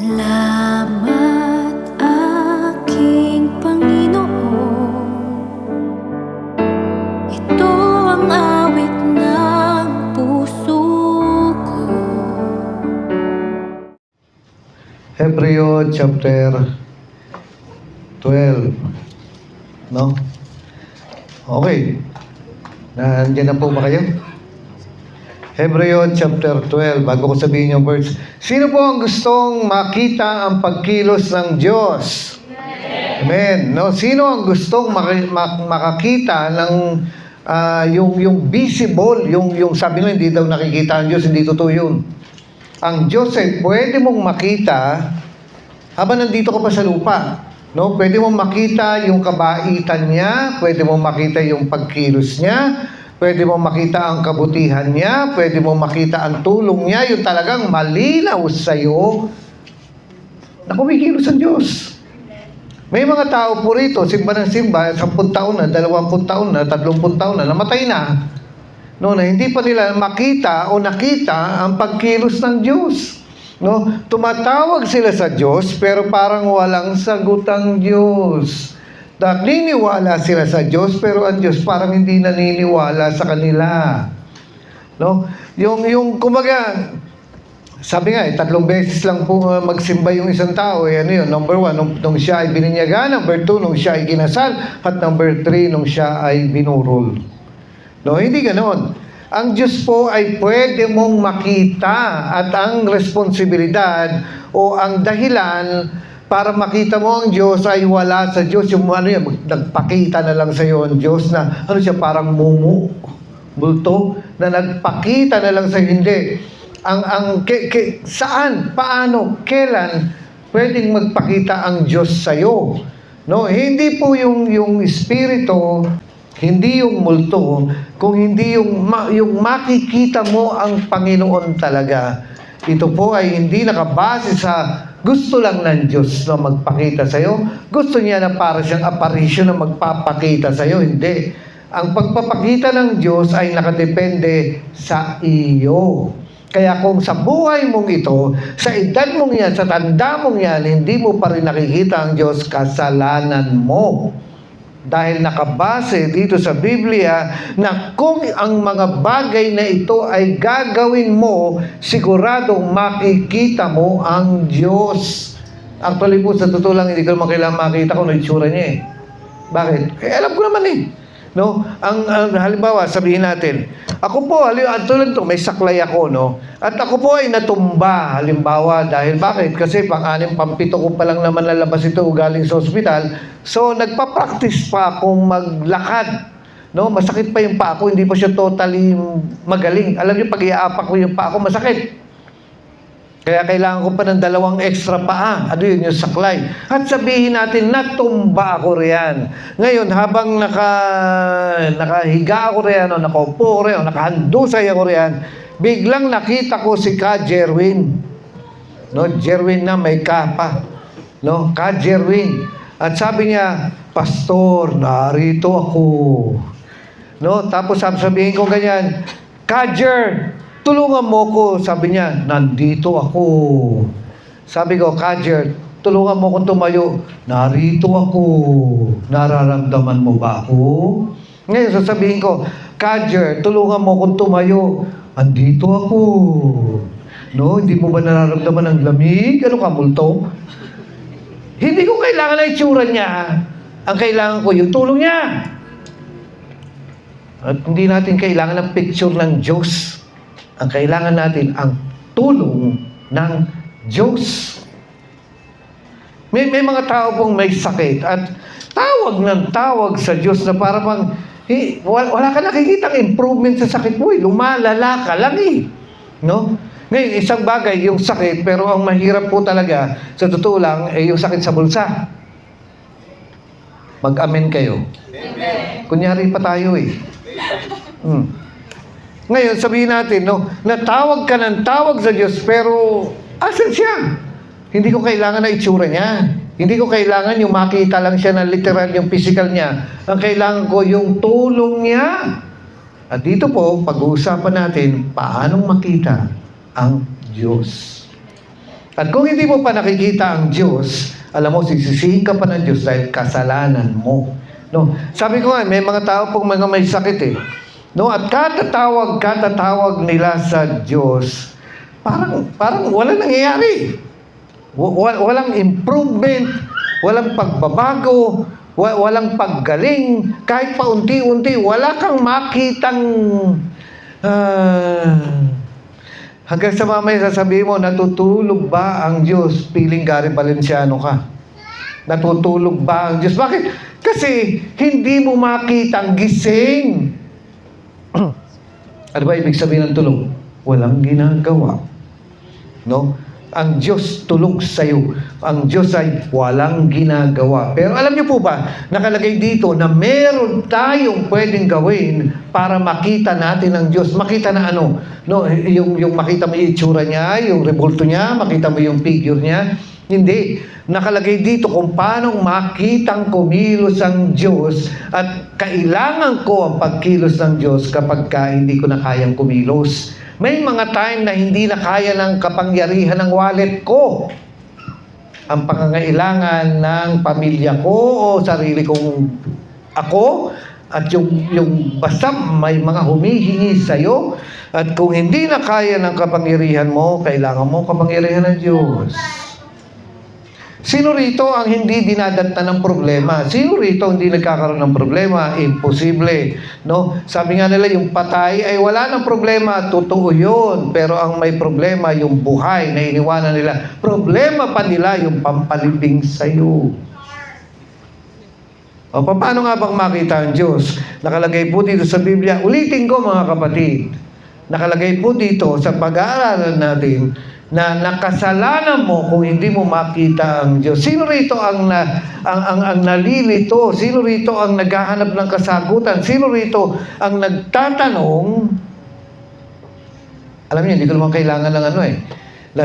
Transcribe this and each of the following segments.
Salamat aking Panginoon. Ito ang awit ng puso ko. Hebreo chapter 12. No? Okay. Nandiyan na po ba kayo? Hebreo chapter 12. Bago ko sabihin yung words. Sino po ang gustong makita ang pagkilos ng Diyos? Amen. No? Sino ang gustong makakita ng yung visible, yung sabi nila hindi daw nakikita ang Diyos, hindi totoo yun. Ang Diyos ay pwede mong makita habang nandito ka pa sa lupa. No? Pwede mong makita yung kabaitan niya, pwede mong makita yung pagkilos niya, pwede mong makita ang kabutihan niya, pwede mong makita ang tulong niya, yung talagang malinaw sa'yo na kumikilos ang Diyos. May mga tao po rito, simba ng simba, 10 taon na, 20 taon na, 30 taon na, namatay na. No, na hindi pa nila makita o nakita ang pagkilos ng Diyos. No, tumatawag sila sa Diyos pero parang walang sagot ang Diyos. Naniniwala sila sa Diyos pero ang Diyos parang hindi naniniwala sa kanila. No? Yung kumaga, sabi nga 3 beses lang po magsimba yung isang tao. Ano yun? Number 1, nung siya ay bininyagan. Number 2, nung siya ay kinasal. At number 3, nung siya ay binurol. No, hindi ganoon. Ang Diyos po ay pwede mong makita at ang responsibilidad o ang dahilan para makita mo ang Diyos ay wala sa Diyos. Yung ano yan, nagpakita na lang sa iyo ang Diyos na ano siya, parang multo, na nagpakita na lang sa iyo. Hindi. Saan, paano, kailan pwedeng magpakita ang Diyos sa iyo? No? Hindi po yung Espiritu, hindi yung multo, kung hindi yung makikita mo ang Panginoon talaga. Ito po ay hindi nakabase sa gusto lang ng Diyos na magpakita sa iyo. Gusto niya na para siyang apparition na magpapakita sa iyo. Hindi. Ang pagpapakita ng Diyos ay nakadepende sa iyo. Kaya kung sa buhay mong ito, sa edad mong yan, sa tanda mong yan, hindi mo pa rin nakikita ang Diyos, kasalanan mo. Dahil nakabase dito sa Biblia na kung ang mga bagay na ito ay gagawin mo, siguradong makikita mo ang Diyos. Actually po, sa totoo lang, hindi ko naman kailangan makita kung itsura niya eh. Bakit? Alam ko naman eh. No? Ang halimbawa, sabihin natin, ako po, tulad to, may saklay ako, no? At ako po ay natumba, halimbawa, dahil bakit? Kasi pang-6, pang-7 ko pa lang naman lalabas ito galing sa ospital. So, nagpa-practice pa akong maglakad. No? Masakit pa yung paa ko, hindi pa siya totally magaling. Alam niyo, pag iaapak ko yung paa ko, masakit. Kaya kailangan ko pa ng 2 extra paa. Ano yun, yung saklay. At sabihin natin, natumba ako riyan. Ngayon, habang nakahiga ako riyan, o nakaupo ako riyan, o nakahandusay ako riyan, biglang nakita ko si Ka Jerwin. No, Jerwin na may kapa. No, Ka Jerwin. At sabi niya, Pastor, narito ako. No, tapos sabihin ko ganyan, Ka Jer, tulungan mo ko. Sabi niya, nandito ako. Sabi ko, Kajer, tulungan mo kong tumayo. Narito ako. Nararamdaman mo ba ako? Ngayon, sasabihin ko, Kajer, tulungan mo kong tumayo. Andito ako. No, hindi mo ba nararamdaman ang lamig? Ano ka, multo? Hindi ko kailangan na itsura niya. Ang kailangan ko, yung tulong niya. At hindi natin kailangan ng picture ng Diyos. Ang kailangan natin ang tulong ng Diyos. May mga tao pong may sakit at tawag ng tawag sa Diyos na para bang wala ka nakikitang improvement sa sakit mo. Lumalala ka lang eh. No? Ngayon, isang bagay yung sakit, pero ang mahirap po talaga, sa totoo lang, yung sakit sa bulsa. Mag-amen kayo. Amen. Kunyari pa tayo eh. Ngayon, sabihin natin, no, natawag ka ng tawag sa Diyos, pero asan siya? Hindi ko kailangan na itsura niya. Hindi ko kailangan yung makita lang siya na literal, yung physical niya. Ang kailangan ko yung tulong niya. At dito po, pag-uusapan natin, paanong makita ang Diyos. At kung hindi mo pa nakikita ang Diyos, alam mo, sisisihin ka pa ng Diyos dahil kasalanan mo. No? Sabi ko nga, may mga tao pong mga may sakit eh. No? At katatawag nila sa Diyos, parang wala nangyayari. Walang improvement, walang pagbabago, walang paggaling, kahit paunti-unti, wala kang makitang hanggang sa mamaya sasabihin mo, natutulog ba ang Diyos? Piling Gary Valenciano ka. Natutulog ba ang Diyos? Bakit? Kasi hindi mo makitang gising. Ano ba ibig sabihin ng tulog? Walang ginagawa. No? Ang Diyos tulog sa iyo. Ang Diyos ay walang ginagawa. Pero alam niyo po ba, nakalagay dito na meron tayong pwedeng gawin para makita natin ang Diyos. Makita na ano? No, yung makita mo yung itsura niya, yung rebulto niya, makita mo yung figure niya. Hindi. Nakalagay dito kung paano makitang kumilos ang Diyos at kailangan ko ang pagkilos ng Diyos kapag hindi ko na kayang kumilos. May mga time na hindi na kaya ng kapangyarihan ng wallet ko. Ang pangangailangan ng pamilya ko o sarili kong ako at yung basta may mga humihingi sa'yo at kung hindi na kaya ng kapangyarihan mo, kailangan mo kapangyarihan ng Diyos. Sino rito ang hindi dinadanta ng problema? Sino rito hindi nagkakaroon ng problema? Imposible. No? Sabi nga nila, yung patay ay wala ng problema. Totoo yun. Pero ang may problema, yung buhay na iniwanan nila. Problema pa nila yung pampalibing sa'yo. O paano nga bang makita ang Diyos? Nakalagay po dito sa Biblia. Ulitin ko mga kapatid. Nakalagay po dito sa pag-aaralan natin na nakasalanan mo kung hindi mo makita ang Diyos. Sino rito ang nalilito? Sino rito ang naghahanap ng kasagutan? Sino rito ang nagtatanong? Alam niyo, hindi ko naman kailangan ng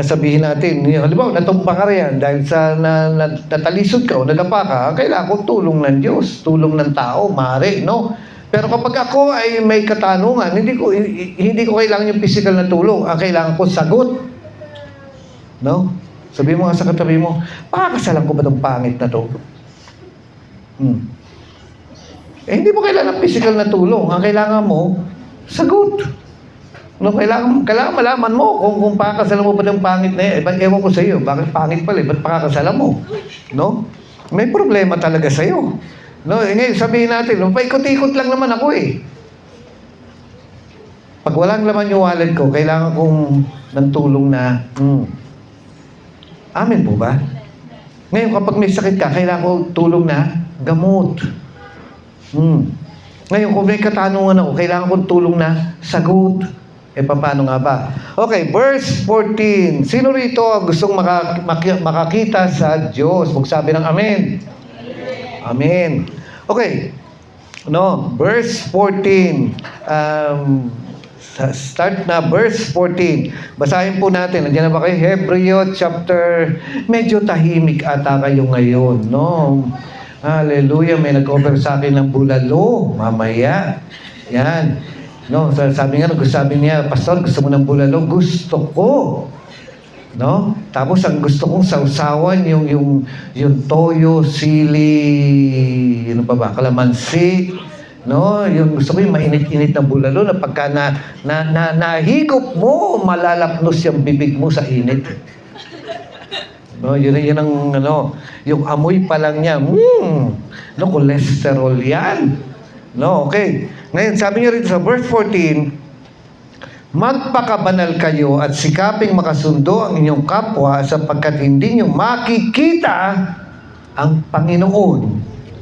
sabihin natin, halimbawa, natumba ka riyan dahil sa natalisod ka o nadapa ka, kailangan ko tulong ng Diyos, tulong ng tao, maaari, no? Pero kapag ako ay may katanungan, hindi ko kailangan yung physical na tulong. Ang kailangan ko sagot. No? Sabihin mo nga sa katabi mo, pakakasalan ko ba itong pangit na to? Hindi mo kailangan ng physical na tulong. Ang kailangan mo, sagot. No, kailangan malaman mo kung pakakasalan mo ba itong pangit na yan. Ewan ko sa iyo, bakit pangit pala? Ba't pakakasalan mo? No? May problema talaga sa iyo. No, ngayon sabihin natin, paikot-ikot lang naman ako eh. Pag walang laman yung wallet ko, kailangan kong ng tulong na amen po ba? Ngayon, kapag may sakit ka, kailangan ko tulong na gamot. Ngayon, kung may katanungan ako, kailangan ko tulong na sagot. Paano nga ba? Okay, verse 14. Sino rito ang gustong makakita sa Diyos? Magsabi ng amen. Amen. Okay. No, verse 14. Start na verse 14. Basahin po natin. Nandiyan na ba kayo? Hebreo chapter. Medyo tahimik ata kayo ngayon, no? Hallelujah. May nag-offer sa akin ng bulalo. Mamaya. Yan. No, sabi niya, Pastor, gusto mo ng bulalo? Gusto ko. No? Tapos ang gusto kong sausawan yung toyo, sili, ano pa ba? Kalamansi. No, yung gusto ko yung mainit-init na bulalo na pagka nahigop mo, malalapnos yung bibig mo sa init. No, yun ang yung amoy pa lang niya. No, cholesterol yan. No, okay. Ngayon, sabi niyo rito sa verse 14, magpakabanal kayo at sikaping makasundo ang inyong kapwa sapagkat hindi niyo makikita ang Panginoon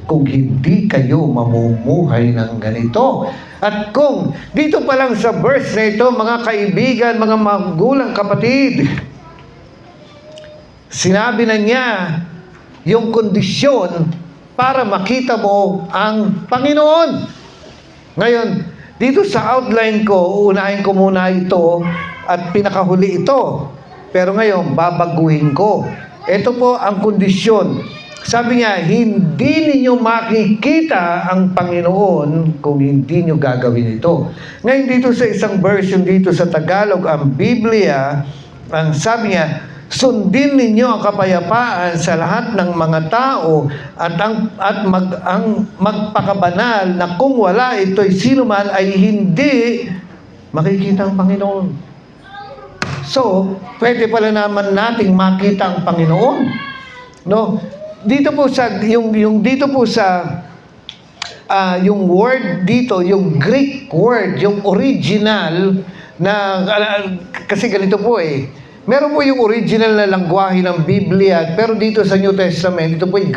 kung hindi kayo mamumuhay ng ganito. At kung dito pa lang sa verse na ito, mga kaibigan, mga magulang kapatid, sinabi na niya yung kondisyon para makita mo ang Panginoon. Ngayon, dito sa outline ko, uunahin ko muna ito at pinakahuli ito. Pero ngayon, babaguhin ko. Ito po ang kondisyon. Sabi niya, hindi ninyo makikita ang Panginoon kung hindi nyo gagawin ito. Ngayon dito sa isang version dito sa Tagalog, ang Biblia, ang sabi niya, Sundin ninyo ang kapayapaan sa lahat ng mga tao at ang magpakabanal na kung wala ito'y sino man ay hindi makikita ang Panginoon. So, pwede pala naman nating makita ang Panginoon. No? Dito po sa yung word dito, yung Greek word, yung original na kasi ganito po meron po yung original na lengguwahe ng Biblia, pero dito sa New Testament, ito po yung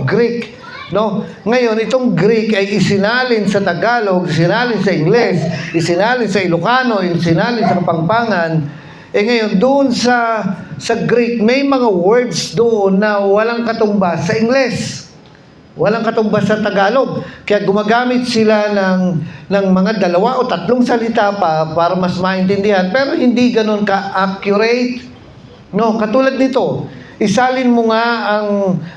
Greek. No? Ngayon, itong Greek ay isinalin sa Tagalog, isinalin sa Ingles, isinalin sa Ilocano, isinalin sa Kapampangan. Ngayon, doon sa Greek, may mga words doon na walang katumbas sa Ingles. Walang katumbas sa Tagalog. Kaya gumagamit sila ng mga 2 o 3 salita pa para mas maintindihan. Pero hindi ganun ka-accurate. No, katulad nito, isalin mo nga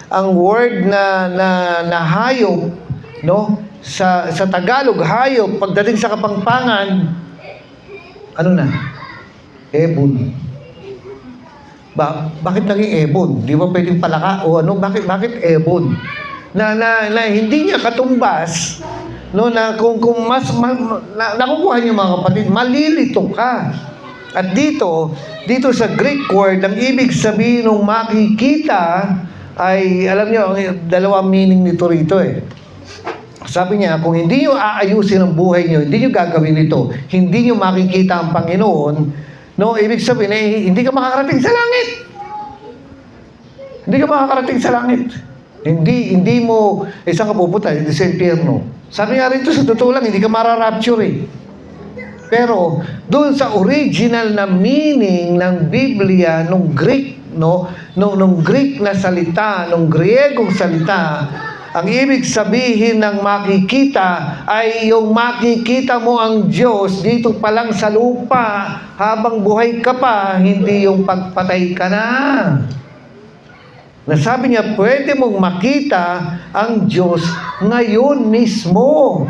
ang word na hayop, no? Sa Tagalog, hayop, pagdating sa Kapampangan, ano na? Ebon. Bakit naging ebon? Di ba pwedeng palaka o ano? Bakit ebon? Na hindi niya katumbas, no, na kung nakukuha niyo mga kapatid, malilito ka. At dito sa Greek word, ang ibig sabihin ng makikita ay, alam niyo, 2 meaning nito rito Sabi niya, kung hindi niyo aayusin ang buhay niyo, hindi niyo gagawin ito, hindi niyo makikita ang Panginoon, no, ibig sabihin hindi ka makakarating sa langit. Hindi ka makakarating sa langit. Hindi mo, saan ka pupunta? Hindi sa impyerno. Sabi nga rin ito, sa totoo lang, hindi ka mararapture Pero, doon sa original na meaning ng Biblia, nung Greek, no? Nung Greek na salita, nung Griegong salita, ang ibig sabihin ng makikita ay yung makikita mo ang Diyos dito pa lang sa lupa habang buhay ka pa, hindi yung pagpatay ka na. Nasabi niya, pwede mong makita ang Diyos ngayon mismo.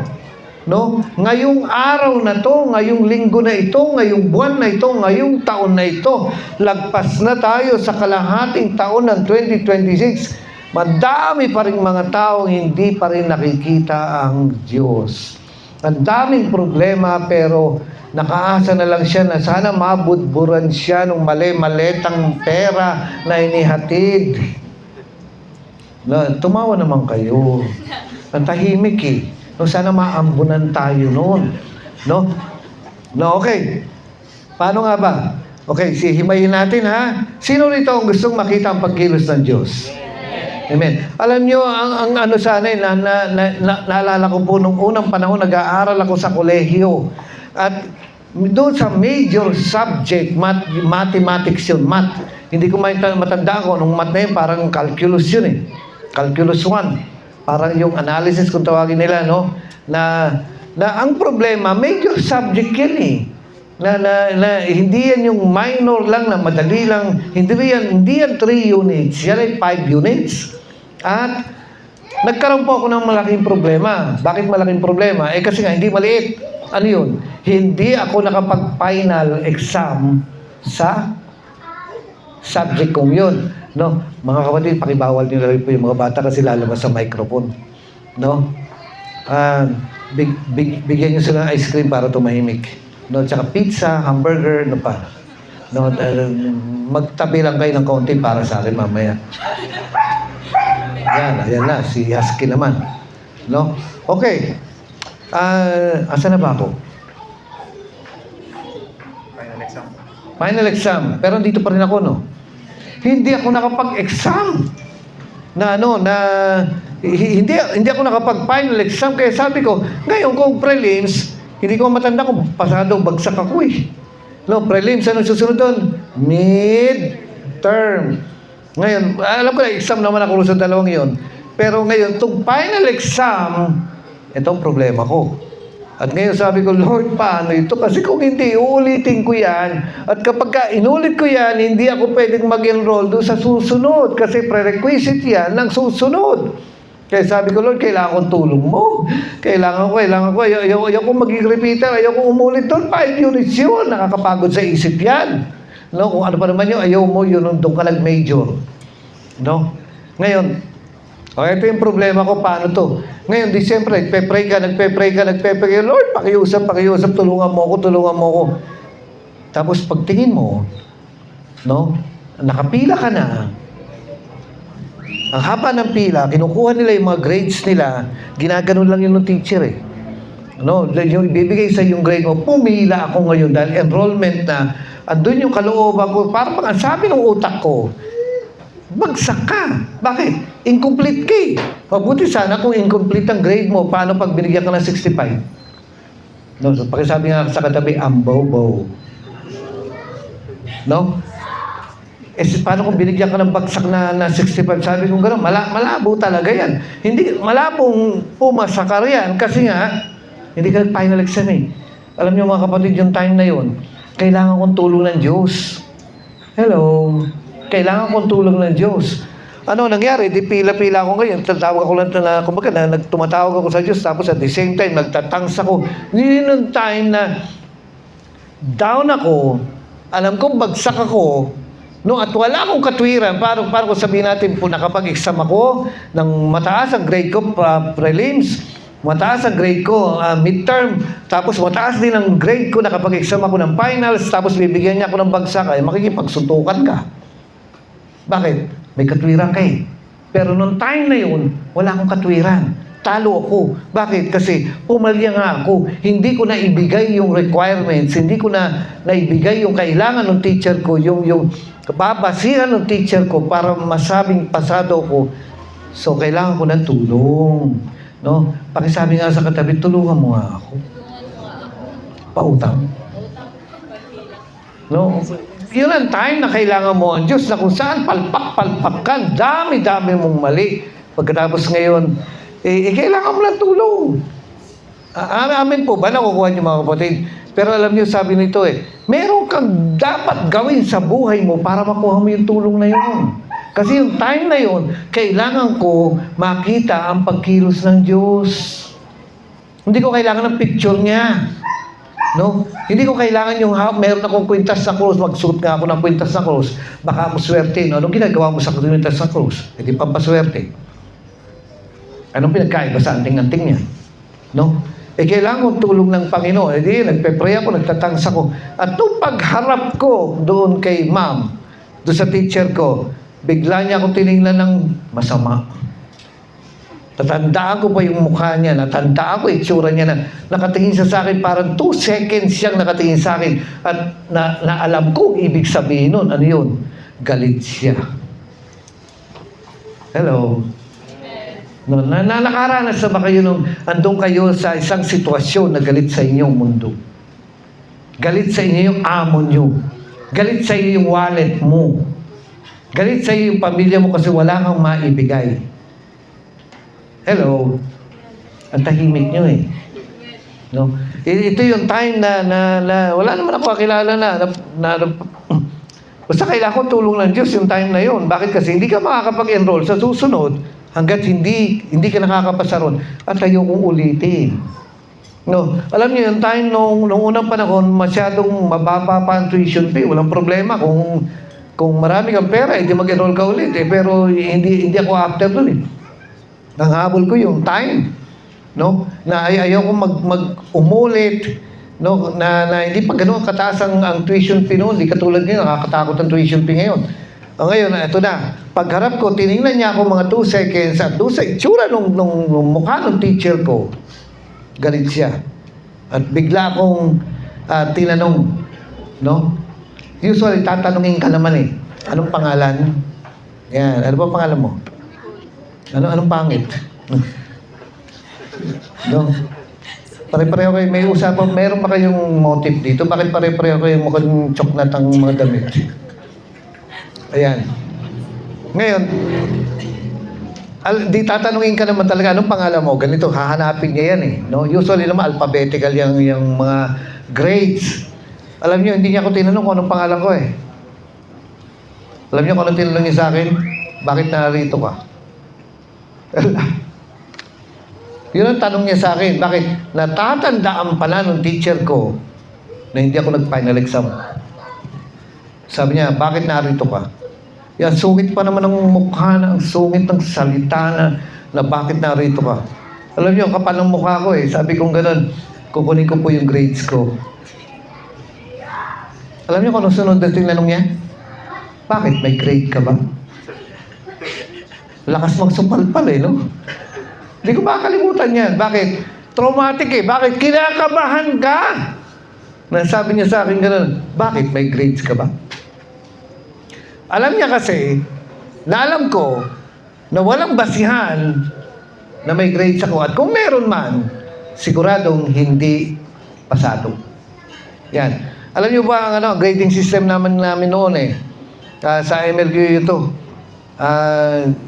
No? Ngayong araw na to, ngayong linggo na ito, ngayong buwan na ito, ngayong taon na ito. Lagpas na tayo sa kalahating taon ng 2026. Madami pa rin mga tao hindi pa rin nakikita ang Diyos. Ang daming problema pero nakaasa na lang siya na sana mabudburan siya ng mali-maletang pera na inihatid. Tumawa naman kayo. Ang tahimik No, sana maambunan tayo noon. No, okay. Paano nga ba? Okay, himayin natin ha. Sino rito ang gustong makita ang pagkilos ng Diyos? Amen. Alam nyo, ang ano sana naalala ko po nung unang panahon, nag-aaral ako sa kolehiyo. At doon sa major subject, mathematics yun, math. Hindi ko matanda ko, nung math na yun, parang calculus yun Calculus 1. Parang yung analysis kung tawagin nila, no? Na ang problema, major subject yan na hindi yan yung minor lang na madali lang. Hindi yan 3 units. Yan ay 5 units. At nagkaroon po ako ng malaking problema. Bakit malaking problema? Kasi nga, hindi maliit. Ano yun? Hindi ako nakapag-final exam sa subject kong yun. No? Mga kapatid, pakibawal nyo rin po yung mga bata kasi lalabas sa microphone. No? Bigyan nyo sila ng ice cream para tumahimik. No? Tsaka pizza, hamburger, ano pa. No? Magtabi lang kayo ng kaunti para sa akin mamaya. Ayan na, si Husky naman. No? Okay. Asa na ba ako? Final exam. Pero dito pa rin ako, no? Hindi ako nakapag-exam. Hindi ako nakapag-final exam. Kaya sabi ko, ngayon kung prelims, hindi ko matanda kung pasado bagsak ako No, prelims, anong susunod doon? Mid-term. Ngayon, alam ko na, exam naman ako sa 2 yon. Pero ngayon, itong final exam, ito ang problema ko. At ngayon sabi ko, Lord, paano ito? Kasi kung hindi, uulitin ko yan. At kapag inulit ko yan, hindi ako pwedeng mag-enroll doon sa susunod. Kasi prerequisite yan ng susunod. Kaya sabi ko, Lord, kailangan kong tulong mo. Kailangan ko. Ayaw ko maging repeater. Ayaw ko umulit doon. 5 units yun. Nakakapagod sa isip yan. No? Kung ano pa naman yun, ayaw mo, yun doon ka nag-major. No? Ngayon, ito yung problema ko, paano to? Ngayon, di siyempre, nagpe-pray ka, Lord, pakiusap, tulungan mo ako. Tapos pagtingin mo, no? Nakapila ka na. Ang haba ng pila, kinukuha nila yung mga grades nila, ginaganon lang yun ng teacher eh. No, yung ibibigay sa yung grade mo, pumila ako ngayon dahil enrollment na, andun yung kalooban ko, parang ang sabi ng utak ko, bagsak ka. Bakit? Incomplete ka eh. Mabuti sana kung incomplete ang grade mo, paano pag binigyan ka ng 65? No, so pakisabi nga sa katabi, ambo-bo. No? Paano kung binigyan ka ng bagsak na 65? Sabi ko gano'n, malabo talaga yan. Hindi, malabong pumasakar yan kasi nga, hindi ka final exam eh. Alam niyo mga kapatid, yung time na yun, kailangan kong tulong ng Diyos. Hello? Kailangan kong tulong ng Diyos. Ano nangyari? Di pila-pila ako ngayon. Tatawag ako lang na, kumbaga, tumatawag ako sa Diyos, tapos at the same time, nagtatangs ako. Yun yung time na down ako, alam kong bagsak ako, no, at wala akong katwiran, parang kung sabihin natin po nakapag-exam ako ng mataas ang grade ko, prelims, mataas ang grade ko, midterm, tapos mataas din ang grade ko, nakapag-exam ako ng finals, tapos bibigyan niya ako ng bagsak, ay makikipagsuntukan ka. Bakit? May katwiran ka eh. Pero nung time na yun, wala akong katwiran. Talo ako. Bakit? Kasi pumalya nga ako. Hindi ko na ibigay yung requirements, hindi ko na naibigay yung kailangan ng teacher ko, yung babasihan ng teacher ko para masabing pasado ko. So, kailangan ko ng tulong. No? Pakisabi nga sa katabi, tulungan mo nga ako. Pautang. No? Yun ang time na kailangan mo ang Diyos na kung saan palpak ka, dami-dami mong mali. Pagkatapos ngayon, kailangan mo ng tulong. Amin po ba nakukuha niyo mga kapatid? Pero alam niyo, sabi nito meron kang dapat gawin sa buhay mo para makuha mo yung tulong na yun. Kasi yung time na yun, kailangan ko makita ang pagkilos ng Diyos. Hindi ko kailangan ng picture niya. No? Hindi ko kailangan yung meron akong kwintas na krus, magsuot nga ako ng kwintas na krus, baka ako swerte. No? Anong ginagawa mo sa kwintas na krus? Hindi pampaswerte. Anong pinagkaiba sa anting-anting niya? No? Kailangan kong tulong ng Panginoon. Nagpe-pray ako, nagtatangs ako. At nung pagharap ko doon kay ma'am, doon sa teacher ko, bigla niya akong tinignan ng masama. Tatandaan ko pa yung mukha niya, natandaan ko itsura niya na nakatingin siya sa akin, parang 2 seconds siyang nakatingin sa akin at na alam ko ibig sabihin nun. Ano yun? Galit siya. Hello? No, nakaranas na ba kayo nung andun kayo sa isang sitwasyon na galit sa inyong mundo? Galit sa inyo yung amo nyo. Galit sa iyo yung wallet mo. Galit sa iyo yung pamilya mo kasi wala kang maibigay. Hello? Ang tahimik nyo eh. No? Ito yung time na wala naman ako kakilala na basta kailangan ko tulong ng Diyos yung time na yun. Bakit? Kasi hindi ka makakapag-enroll sa susunod hanggat hindi ka nakakapasa ron at ayaw kong ulitin. No, alam niyo yung time nung unang panahon masyadong mababa pa ang tuition fee, walang problema kung marami kang pera, hindi mag-enroll ka ulit pero hindi ako after doon eh. Ang habol ko yung time, no? Na ayaw ko umulit, no? Na hindi pa ganoon kataas ang tuition fee noon, hindi katulad ngayon, nakakatakot ang tuition fee ngayon. Ngayon, ito na. Pagharap ko, tinignan niya ako mga 2 seconds at doon sa itsura nung mukha ng teacher ko, galit siya. At bigla akong tinanong, no? Usually, tatanungin ka naman eh. Anong pangalan? Yan. Ano ba pangalan mo? Anong pangit? No? Pare-pareho kayo. May usapan, meron pa kayong motive dito? Bakit pare-pareho kayo mukhang choknat ang mga damit? Ayan. Ngayon, di tatanungin ka naman talaga, anong pangalan mo? Ganito, hahanapin niya yan eh. No? Usually naman, alphabetical yung mga grades. Alam niyo, hindi niya ako tinanong kung anong pangalan ko eh. Alam niyo kung anong tinanong niya sa akin? Bakit narito ka? Yun ang tanong niya sa akin. Bakit? Natatandaan pala ng teacher ko na hindi ako nag-final exam. Sabi niya, bakit narito ka? Yan, sungit pa naman ng mukha na, ang sungit ng salita na bakit narito ka. Alam niyo, kapal ng mukha ko eh. Sabi kong ganun, kukunin ko po yung grades ko. Alam niyo kung anong sunod na tinanong niya? Bakit? May grade ka ba? Lakas magsumpalpal eh, no? Hindi ko makakalimutan yan. Bakit? Traumatic eh. Bakit? Kinakabahan ka! Sabi niya sa akin ganun, bakit? May grades ka ba? Alam niya kasi, na alam ko, na walang basihan na may grades ako. At kung meron man, siguradong hindi pasado. Yan. Alam niyo ba ang grading system namin noon eh? Sa MLQ ito.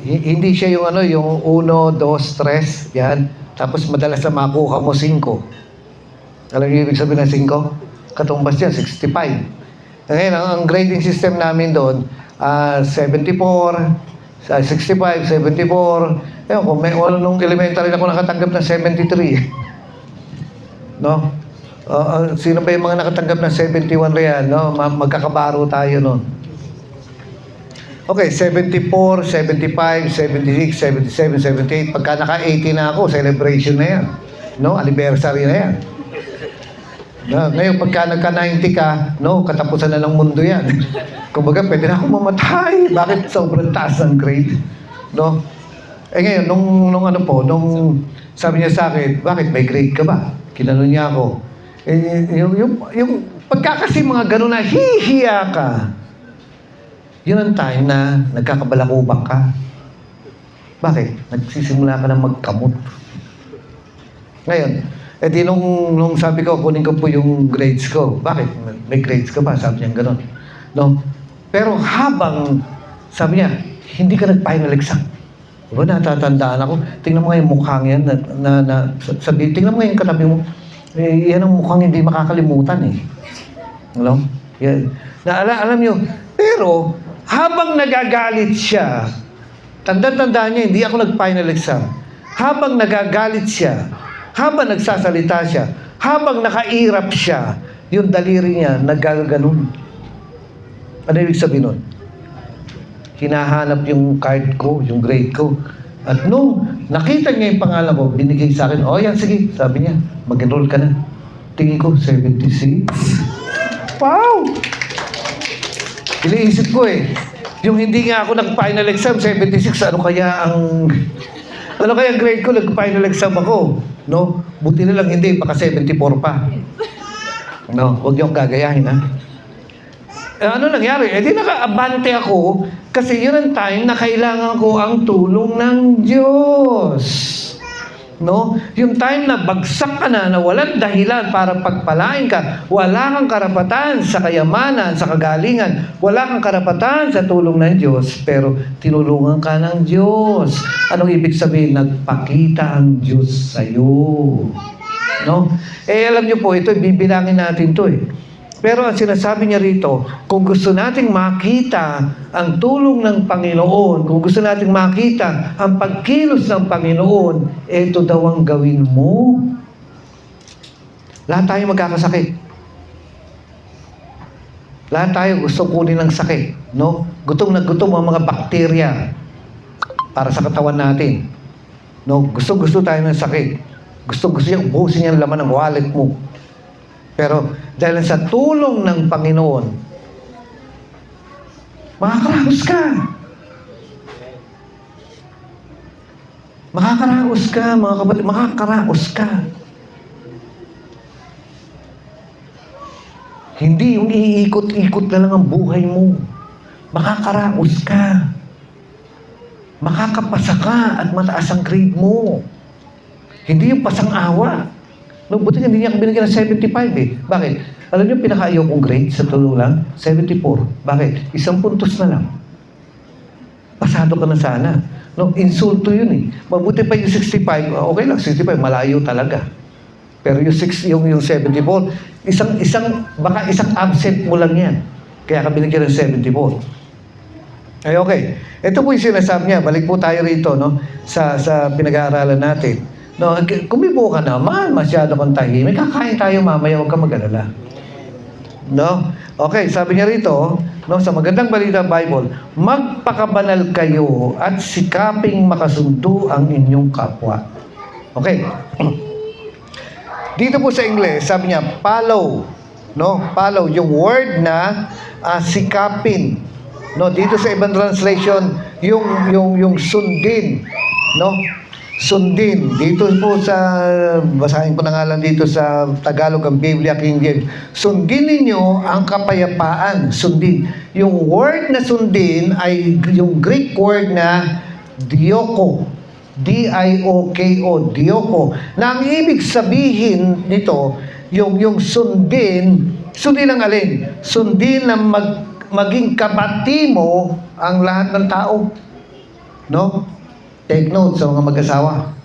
Hindi siya yung yung 1, 2, 3, yan. Tapos madalas na makuha mo 5. Alam niyo ibig sabihin ng 5? Katumbas niya, 65. Ngayon, ang grading system namin doon, 74, 65, 74. Ewan ko, nung elementary ako nakatanggap ng 73. No? Sino ba yung mga nakatanggap ng 71 riyan? No? Magkakabaro tayo noon. Okay, 74, 75, 76, 77, 78. Pagka naka-80 na ako, celebration na yan. No? Anniversary na yan. Ngayon, pagka nagka-90 ka, no, katapusan na ng mundo yan. Kumbaga, pwede na akong mamatay. Bakit sobrang taas ng grade? No? Eh ngayon, nung sabi niya sa akin, bakit may grade ka ba? Kinano niya ako. Yung pagka kasi mga gano'n na hihiya ka, yun ang time na nagkakabalakubak ka. Bakit? Nagsisimula ka na magkamot. Ngayon, di nung sabi ko, kunin ko po yung grades ko. Bakit? May grades ka ba? Sabi niya gano'n. No? Pero habang, sabi niya, hindi ka nag-final exam. Diba, natatandaan ako. Tingnan mo nga yung mukhang yan. Sabi, tingnan mo nga yung katabi mo. Yan ang mukhang hindi makakalimutan eh. Ano? Yan. Alam niyo, pero habang nagagalit siya, tanda-tandaan niya, hindi ako nag-final exam. Habang nagagalit siya, habang nagsasalita siya, habang nakairap siya, yung daliri niya nagaganon. Ano ibig sabihin nun? Hinahanap yung card ko, yung grade ko. At nung nakita niya yung pangalan ko, binigay sa akin, yan, sige, sabi niya, mag-enroll ka na. Tingin ko, 76. Wow! Iniisip ko eh, yung hindi nga ako nag-final exam, 76, ano kaya ang grade ko, nag-final exam ako? No? Buti na lang hindi, baka 74 pa. No, huwag niyong gagayahin, ha? Ano nangyari? Di naka-abante ako kasi yun ang time na kailangan ko ang tulong ng Diyos. No? Yung time na bagsak ka na walang dahilan para pagpalain ka, wala kang karapatan sa kayamanan, sa kagalingan, wala kang karapatan sa tulong ng Diyos, pero tinulungan ka ng Diyos. Anong ibig sabihin? Nagpakita ang Diyos sa'yo. No? Alam niyo po, ito, bibilangin natin to eh. Pero ang sinasabi niya rito, kung gusto nating makita ang tulong ng Panginoon, kung gusto nating makita ang pagkilos ng Panginoon, ito daw ang gawin mo. Lahat tayo magkakasakit. Lahat tayo gusto kunin ng sakit. No? Gutom na gutom ang mga bakterya para sa katawan natin. No? Gusto tayo ng sakit. Gusto niya ubusin niya ang laman ng wallet mo. Pero dahil sa tulong ng Panginoon, makakaraos ka. Makakaraos ka, mga kapatid. Makakaraos ka. Hindi yung iikot-ikot na lang ang buhay mo. Makakaraos ka. Makakapasa ka at mataas ang grade mo. Hindi yung pasang-awa. No, buti hindi niya ako binigyan ng 75 eh. Bakit? Alam niyo, pinakaayaw kong grade sa tulong lang? 74. Bakit? 1 puntos na lang. Pasado ka na sana. No, insulto yun eh. Mabuti pa yung 65. Okay lang, 65. Malayo talaga. Pero yung 74, baka isang absent mo lang yan. Kaya ka binigyan ng 74. Ay, okay. Ito po yung sinasabi niya. Balik po tayo rito, no? Sa pinag-aaralan natin. No, kumibo ka naman, masyado kang tahimik. Kakain tayo mamaya, huwag ka mag-alala. No? Okay, sabi niya rito, no, sa Magandang Balita Bible, magpakabanal kayo at sikaping makasundo ang inyong kapwa. Okay. Dito po sa English, sabi niya, follow. No? Follow. Yung word na sikapin. No? Dito sa ibang translation, yung sundin. No? Sundin. Dito po sa, basahin ko na nga lang dito sa Tagalog ang Biblia, King James. Sundin ninyo ang kapayapaan. Sundin. Yung word na sundin ay yung Greek word na dioko. D-I-O-K-O, dioko. Na ang ibig sabihin nito, yung sundin ang alin? Sundin na maging kabati mo ang lahat ng tao. No? Take note sa mga mag-asawa.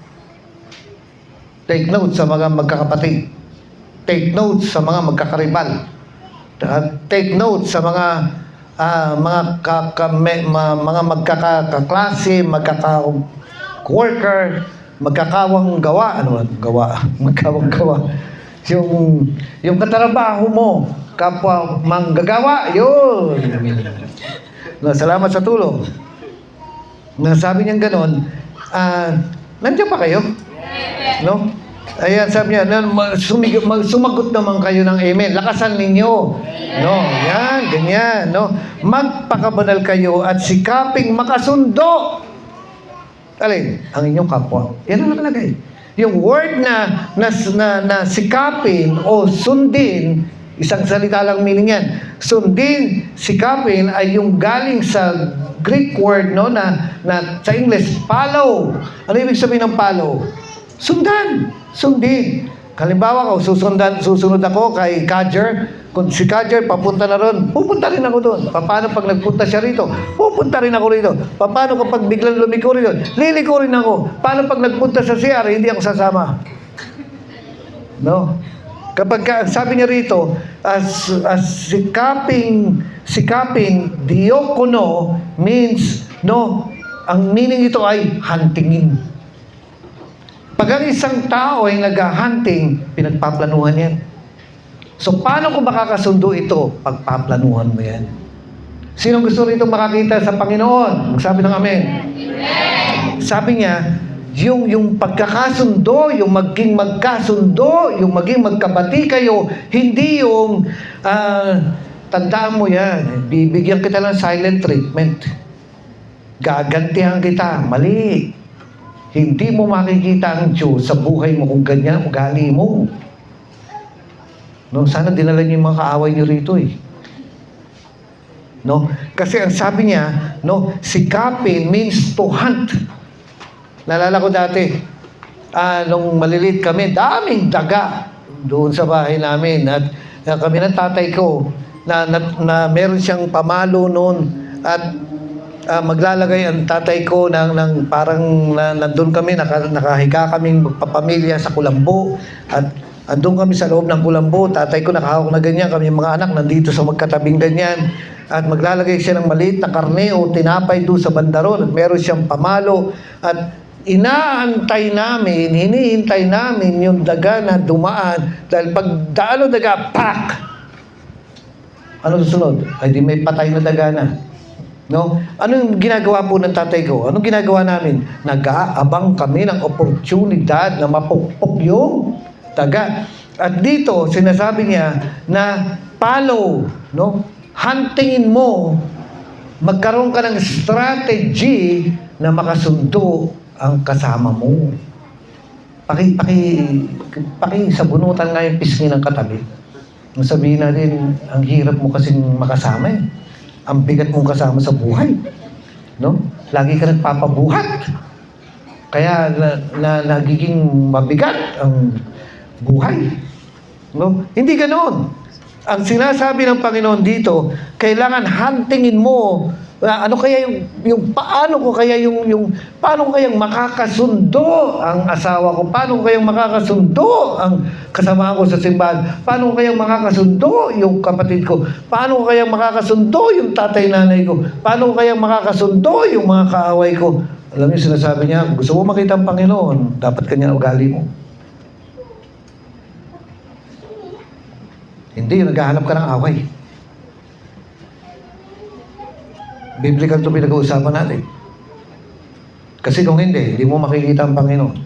Take note sa mga magkakapatid. Take note sa mga magkakaribal. Take note sa mga magkakaklase, magkaka-worker, magkakawang gawa. Ano ba? Gawa. Magkawang gawa. Yung katrabaho mo, kapwa manggagawa, yun. No, salamat sa tulong. Nasabi niya gano'n, nandiyan pa kayo? No? Ayan, sabi niya, sumagot naman kayo ng amen. Lakasan ninyo. No, yan, ganyan. No? Magpakabanal kayo at sikaping makasundo. Alin? Ang inyong kapwa. Yan ang nakalagay. Yung word na sikapin o sundin, isang salita lang meaning yan. Sundin, sikapin ay yung galing sa Greek word no na sa English follow. Ano ibig sabihin ng follow? Sundan, sundin. Halimbawa ko susunod ako kay Kadger. Kung si Kadger papunta na ron, pupunta rin ako doon. Paano pag nagpunta siya rito? Pupunta rin ako rito. Paano kapag biglang lumiko rin doon? Liliko rin ako. Paano pag nagpunta sa CR, hindi ako sasama? No? Kapag sabi niya rito, sikapin, diakono means, no, ang meaning ito ay huntingin. Pag ang isang tao ay nag-hunting, pinagpaplanuhan yan. So, paano ko makakasundo ito? Pagpaplanuhan mo yan. Sino gusto rito makakita sa Panginoon? Magsabi ng amen. Amen. Sabi niya, yung pagkakasundo, yung maging magkasundo, yung maging magkabati kayo, hindi yung tandaan mo yan, bibigyan kita ng silent treatment. Gagantihan kita. Mali. Hindi mo makikita ang Diyos sa buhay mo kung ganyan ang ugali mo. No, sana dinala niyo yung mga kaaway niyo rito eh. No? Kasi ang sabi niya, no, sikapin means to hunt. Naalala ko dati, nung maliliit kami, daming daga doon sa bahay namin. At kami ng tatay ko, na meron siyang pamalo noon. At maglalagay ang tatay ko ng parang nandun kami, nakahiga kaming magpapamilya sa kulambo. At andun kami sa loob ng kulambo. Tatay ko nakahawak na ganyan. Kami mga anak nandito sa magkatabing ganyan. At maglalagay siya ng maliit na karne o tinapay doon sa bandaron. At meron siyang pamalo. At hinihintay namin yung daga na dumaan. Dahil pag daan ng daga, pak! Ano susunod? Ay di may patay na daga na. No? Anong ginagawa po ng tatay ko? Anong ginagawa namin? Nag-aabang kami ng oportunidad na mapukpok yung daga. At dito, sinasabi niya na follow, no? Huntingin mo, magkaroon ka ng strategy na makasundo ang kasama mo. Sabunutan nga yung pisngi ng katabi. Sabihin natin, ang hirap mo kasing makasama eh. Ang bigat mong kasama sa buhay. No? Lagi ka nagpapabuhat. Kaya nagiging mabigat ang buhay. No? Hindi ganoon. Ang sinasabi ng Panginoon dito, kailangan huntingin mo ano kaya yung paano ko kayang makakasundo ang asawa ko? Paano ko kayang makakasundo ang kasama ko sa simbahan? Paano ko kayang makakasundo yung kapatid ko? Paano ko kayang makakasundo yung tatay nanay ko? Paano ko kayang makakasundo yung mga kaaway ko? Alam niyo sinasabi niya, gusto mo makita ang Panginoon, dapat kanya ugali mo. Hindi, naghahanap ka ng away. Biblical to pinag-uusapan natin. Kasi kung hindi mo makikita ang Panginoon.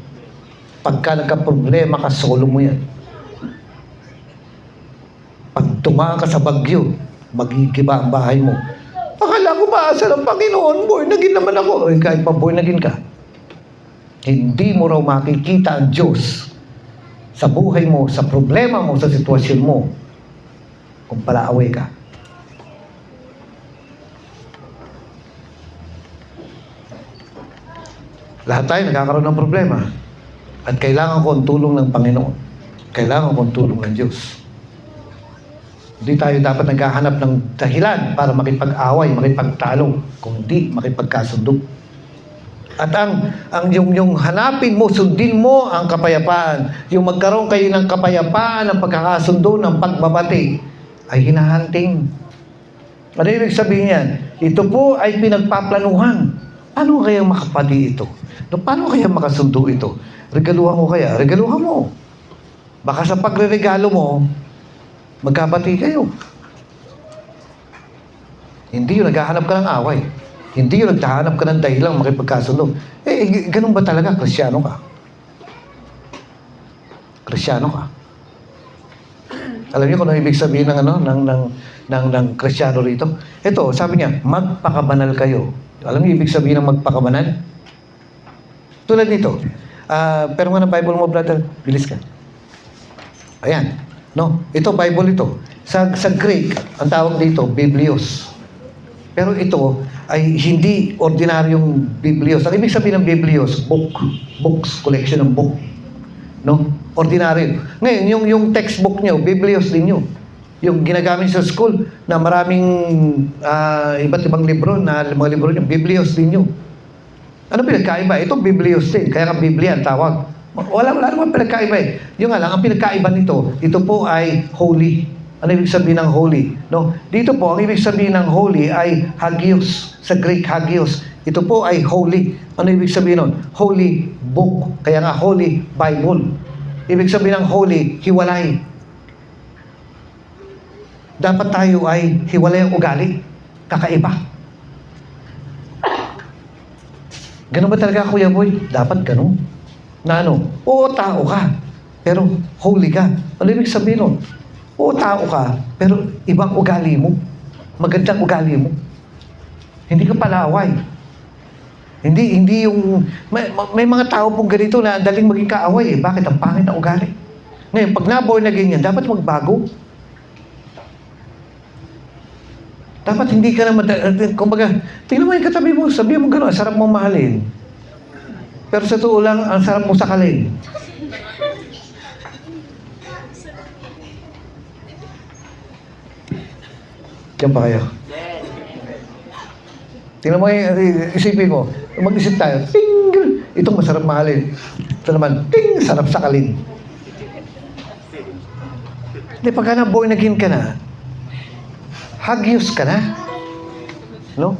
Pagka nagka-problema ka, solo mo yan. Pag tumaan ka sa bagyo, magigiba ang bahay mo. Akala ko maasa ng Panginoon, born again naman ako. Eh, kahit pa born again ka, hindi mo raw makikita ang Diyos sa buhay mo, sa problema mo, sa sitwasyon mo, kung palaaway ka. Lahat tayo nagkakaroon ng problema. At kailangan ko ang tulong ng Panginoon. Kailangan ko ang tulong ng Diyos. Hindi tayo dapat naghahanap ng dahilan para makipag-away, makipagtalo, kundi makipagkasundo. At yung hanapin mo, sundin mo ang kapayapaan. Yung magkaroon kayo ng kapayapaan, ng pagkakasundo, ng pagbabati, ay hinahunting. Ano ibig sabihin yan? Ito po ay pinagpaplanuhan. Paano kaya makapati ito? Paano kaya makasundo ito? Regaluhan ko kaya? Regaluhan mo. Baka sa pagre-regalo mo, magkabati kayo. Hindi yung naghahanap ka ng away. Hindi yung naghahanap ka ng dahilang makipagkasundo. Ganun ba talaga? Kristyano ka? Kristyano ka? Alam niyo kung ano ibig sabihin ng Kristyano rito? Ito, sabi niya, magpakabanal kayo. Alam niyo ibig sabihin ng magpakabanal? Tulad nito. Pero nga ng Bible mo, brother, bilis ka. Ayan. No, ito Bible ito. Sa Greek, ang tawag dito Biblios. Pero ito ay hindi ordinaryong Biblios. Ang ibig sabihin ng Biblios, books, collection ng book. No? Ordinaryo. Ngayon, yung textbook niyo, Biblios din niyo. Yung ginagamit sa school na maraming iba't ibang libro na mga libro niyo, Biblios din niyo. Ano pinagkaiba? Ito Biblios din. Kaya nga Biblia ang tawag. Wala naman pinagkaiba eh. Yung nga lang, ang pinagkaiba nito, ito po ay holy. Ano ibig sabihin ng holy? No? Dito po, ang ibig sabihin ng holy ay hagios. Sa Greek, hagios. Ito po ay holy. Ano ibig sabihin nun? Holy book. Kaya nga, holy Bible. Ibig sabihin ng holy, hiwalay. Dapat tayo ay hiwalay ang ugali. Kakaiba. Ganun ba talaga, Kuya Boy? Dapat ganun. Na ano? Oo, tao ka. Pero holy ka. Ano ibig sabihin nun? Oo, tao ka. Pero ibang ugali mo. Magandang ugali mo. Hindi ka palaway. Hindi yung... May mga tao pong ganito na daling maging kaaway eh. Bakit? Ang pangit na ugali. Ngayon, pag na-born na ganyan, dapat magbago. Dapat hindi ka na kumbaga, tingnan mo yung katabi mo, sabihin mo gano'n, sarap mong mahalin. Pero sa totoo lang, ang sarap mo sakalin. Diyan pa kayo. Tingnan mo isipin mo, mag-isip tayo, ting! Itong masarap mahalin. Ito naman, ting! Sarap sakalin. Hindi, pagka na born again ka na, hagios ka na. No?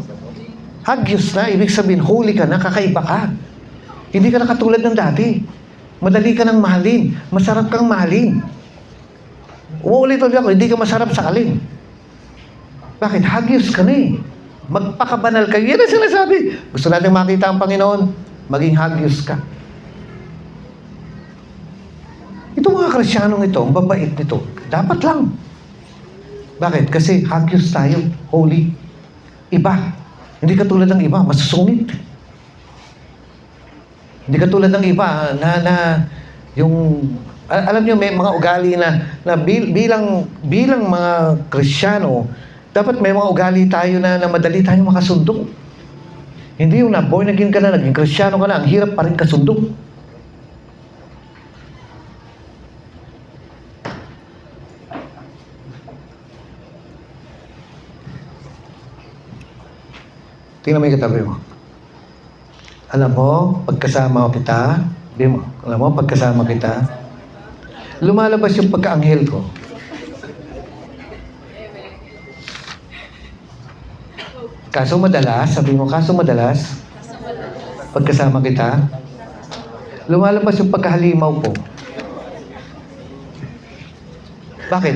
Hagios na, ibig sabihin, holy ka na, kakaiba ka. Hindi ka na katulad ng dati. Madali ka nang mahalin. Masarap kang mahalin. Uulit ulit ako, hindi ka masarap sakalin. Bakit? Hagios ka na eh. Magpakabanal kayo. Yan ang sinasabi. Gusto natin makita ang Panginoon, maging hagios ka. Itong mga Kristiyanong ito, ang babait nito, dapat lang. Bakit? Kasi hagios tayo, holy. Iba. Hindi katulad ng iba, masusungit. Hindi katulad ng iba na yung alam niyo may mga ugali na bilang mga Kristiyano, dapat may mga ugali tayo na madali tayong makasundo. Hindi yung na born again ka na, naging Kristiyano ka na, ang hirap pa rin kasundo. Tingnan mo yung katabi mo. Alam mo, pagkasama kita, lumalabas yung pagka-anghel ko. Kaso madalas, pagkasama kita, lumalabas yung pagkahalimaw ko. Bakit?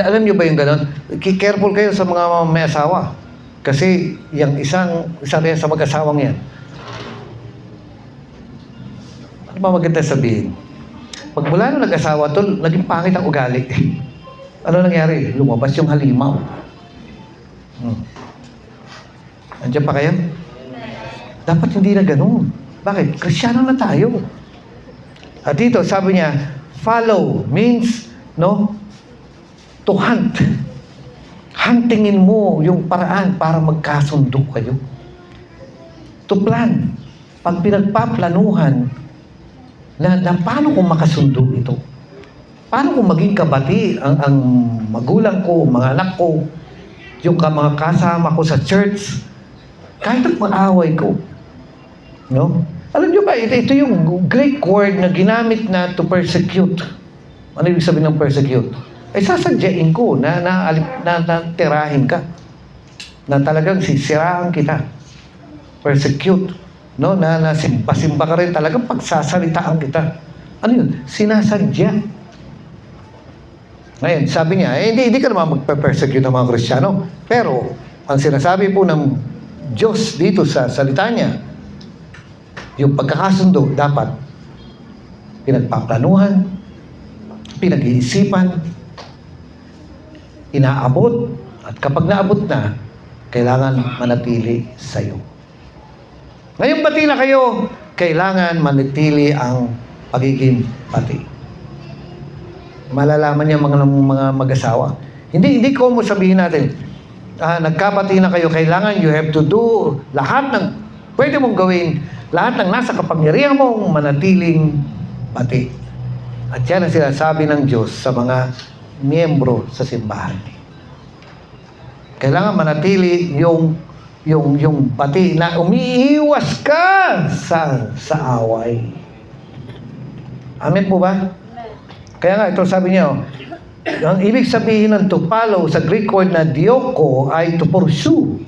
Alam niyo ba yung gano'n? Careful kayo sa mga may asawa. Kasi yung isa rin sa mag-asawang yan, ano ba maganda sabihin? Pag mula nung nag-asawa to, naging pangit ang ugali. Ano nangyari? Lumabas yung halimaw. Andiyan pa kayo? Dapat hindi na ganun. Bakit? Kristyano na tayo. At dito, sabi niya, follow means, no, to hunt. Huntingin mo yung paraan para magkasundo kayo. To plan. Pag pinagpaplanuhan, na paano kung makasundo ito? Paano kung maging kabati ang magulang ko, mga anak ko, yung mga kasama ko sa church, kahit ang maaway ko. No? Alam niyo ba, ito yung Greek word na ginamit na to persecute. Ano ibig sabihin ng persecute? Ay sasadyain ko na tirahin ka. Na talagang sisiraan kita. Persecute. No? Na simba-simba ka rin talagang pagsasalitaan kita. Ano yun? Sinasadya. Ngayon, sabi niya, hindi ka naman magpe-persecute ng mga Kristiyano. Pero, ang sinasabi po ng Diyos dito sa salita niya, yung pagkakasundo dapat pinagpaplanuhan, pinag-iisipan, inaabot, at kapag naabot na, kailangan manatili sa iyo. Ngayong bati na kayo, kailangan manatili ang pagiging bati. Malalaman niya mga mag-asawa. Hindi ko mo sabihin natin, nagkabati na kayo, kailangan you have to do lahat ng pwede mong gawin, lahat ng nasa kapangyarihan mong manatiling bati. At yan ang sinasabi ng Diyos sa mga miyembro sa simbahan. Kailangan manatili yung bati na umiiwas ka sa away. Amen po ba? Kaya nga, ito sabi niya, ang ibig sabihin ng to follow sa Greek word na dioko ay to pursue,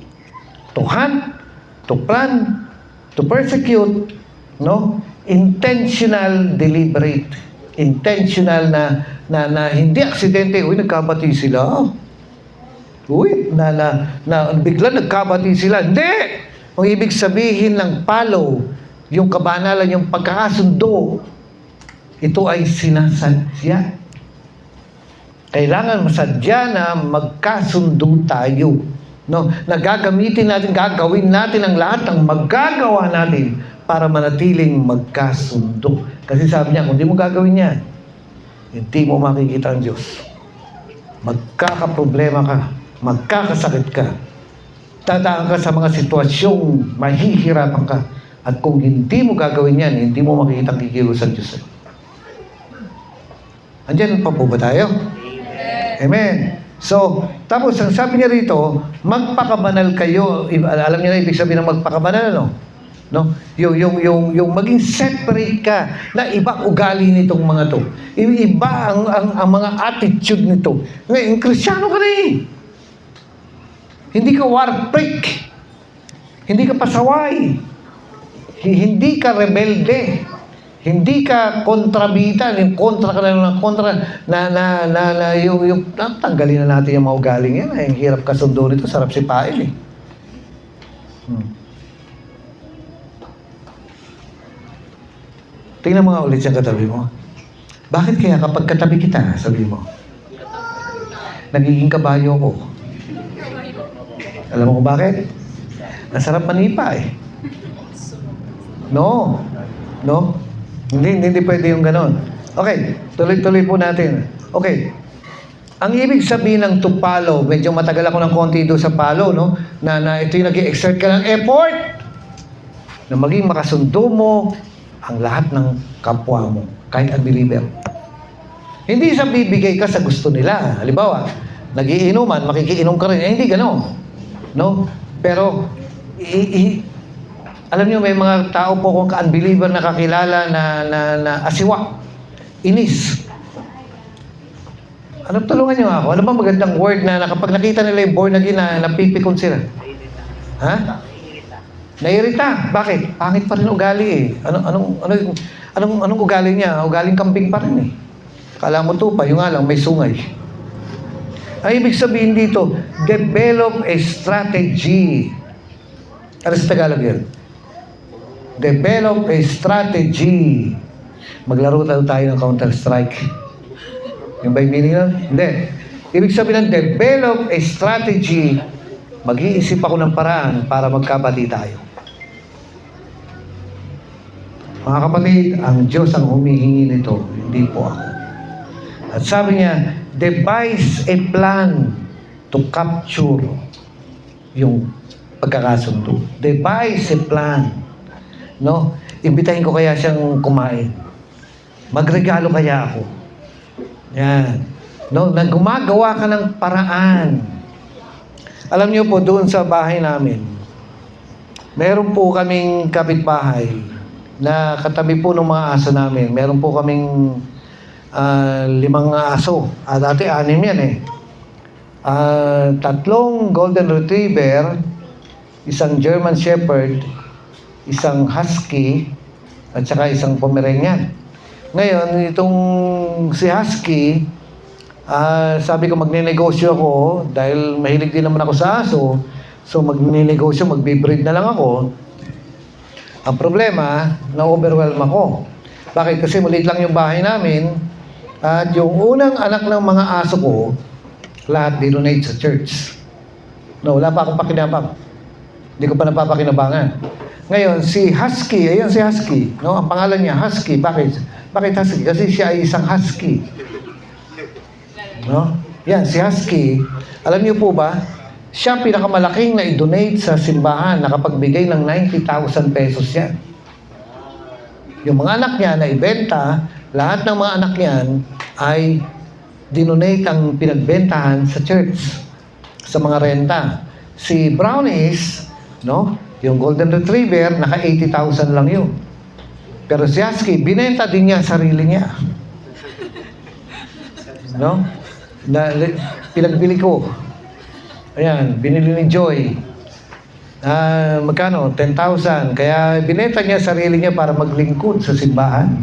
to hunt, to plan, to persecute, no? Intentional, deliberate. Intentional na hindi aksidente. Uy, nagkabati sila. Uy, bigla nagkabati sila. Hindi! Ang ibig sabihin ng follow, yung kabanalan, yung pagkakasundo, ito ay sinasadya. Kailangan masadya na magkasundo tayo. No? Na gagawin natin ang lahat ng magagawa natin para manatiling magkasundo. Kasi sabi niya, kung hindi mo gagawin yan, hindi mo makikita ang Diyos. Magkakaproblema ka, magkakasakit ka, dadaan ka sa mga sitwasyong mahihirapan ka. At kung hindi mo gagawin yan, hindi mo makikita ang kikilos ang Diyos. Andiyan pa po ba tayo? Amen. So, tapos ang sabi niya rito, magpakabanal kayo. Alam niyo na ibig sabihin ng magpakabanal, ano? No? Yung maging separate ka na iba ugali nitong mga to. Iba ang mga attitude nito. Ngayon, Kristiyano ka na eh. Hindi ka war freak. Hindi ka pasaway. Hindi ka rebelde. Hindi ka kontrabita, yung kontra ka na kontra yung tanggalin na natin yung mga ugaling yan. Ang hirap kasundo nito, sarap sipain eh. Tingnan mo nga ulit yung katabi mo. Bakit kaya kapag katabi kita, sabi mo, nagiging kabayo ko? Alam mo kung bakit? Nasarap manipa eh. No. Hindi pwede yung ganon. Okay, tuloy-tuloy po natin. Okay. Ang ibig sabihin ng to follow, medyo matagal ako ng konti doon sa follow, no? Na ito yung nag-exert ka ng effort na maging makasundo mo ang lahat ng kapwa mo, kahit unbeliever. Hindi sa bibigay ka sa gusto nila. Halimbawa, nagiinuman, makikiinom ka rin. Hindi ganon. No? Pero, alam niyo, may mga tao po kung ka-unbeliever na kakilala na asiwa, inis. Ano, tulungan niyo ako? Ano ba magandang word na kapag nakita nila yung born again na napipikon sila? Ha? Nairita. Bakit? Pangit pa rin ugali eh. Anong ugali niya? Ugaling kambing pa rin eh. Kala mo tupa, yung nga lang may sungay. Ay, ibig sabihin dito, develop a strategy. Ano sa Tagalog yun? Develop a strategy. Maglaro tayo ng Counter-Strike. Yung ba yung meaning nun? Hindi. Ibig sabihin ng develop a strategy, mag-iisip ako ng paraan para magkabati tayo. Mga kapatid, ang Diyos ang humihingi nito, hindi po ako. At sabi niya, devise a plan to capture yung pagkakasundo. Devise a plan. No? Imbitahin ko kaya siyang kumain. Magregalo kaya ako. Yan. No? Gumagawa ka ng paraan. Alam niyo po, doon sa bahay namin, meron po kaming kapitbahay na katabi po ng mga aso namin. Meron po kaming 5 aso. Dati 6 yan eh. 3 golden retriever, 1 German shepherd, 1 husky, at saka 1 Pomeranian. Ngayon, itong si husky, sabi ko magne-negosyo ako dahil mahilig din naman ako sa aso. So magne-negosyo, magbe-breed na lang ako. Ang problema, na-overwhelm ako. Bakit? Kasi maliit lang yung bahay namin at yung unang anak ng mga aso ko, lahat dinonate sa church. No, wala pa akong pakinabang. Hindi ko pa napapakinabangan. Ngayon, si Husky, ayan si Husky. No? Ang pangalan niya, Husky. Bakit? Bakit Husky? Kasi siya ay isang Husky. No? Yan, si Husky. Alam niyo po ba, siya pinakamalaking na i-donate sa simbahan, nakapagbigay ng 90,000 pesos yan. Yung mga anak niya na ibenta, lahat ng mga anak niyan ay dinonate ang pinagbentahan sa church, sa mga renta. Si Brownies, no? Yung Golden Retriever, naka 80,000 lang yun. Pero si Husky, binenta din niya sarili niya. No? Pinagbili ko. Ayan, binili ni Joy. Magkano? 10,000. Kaya binenta niya sarili niya para maglingkod sa simbahan.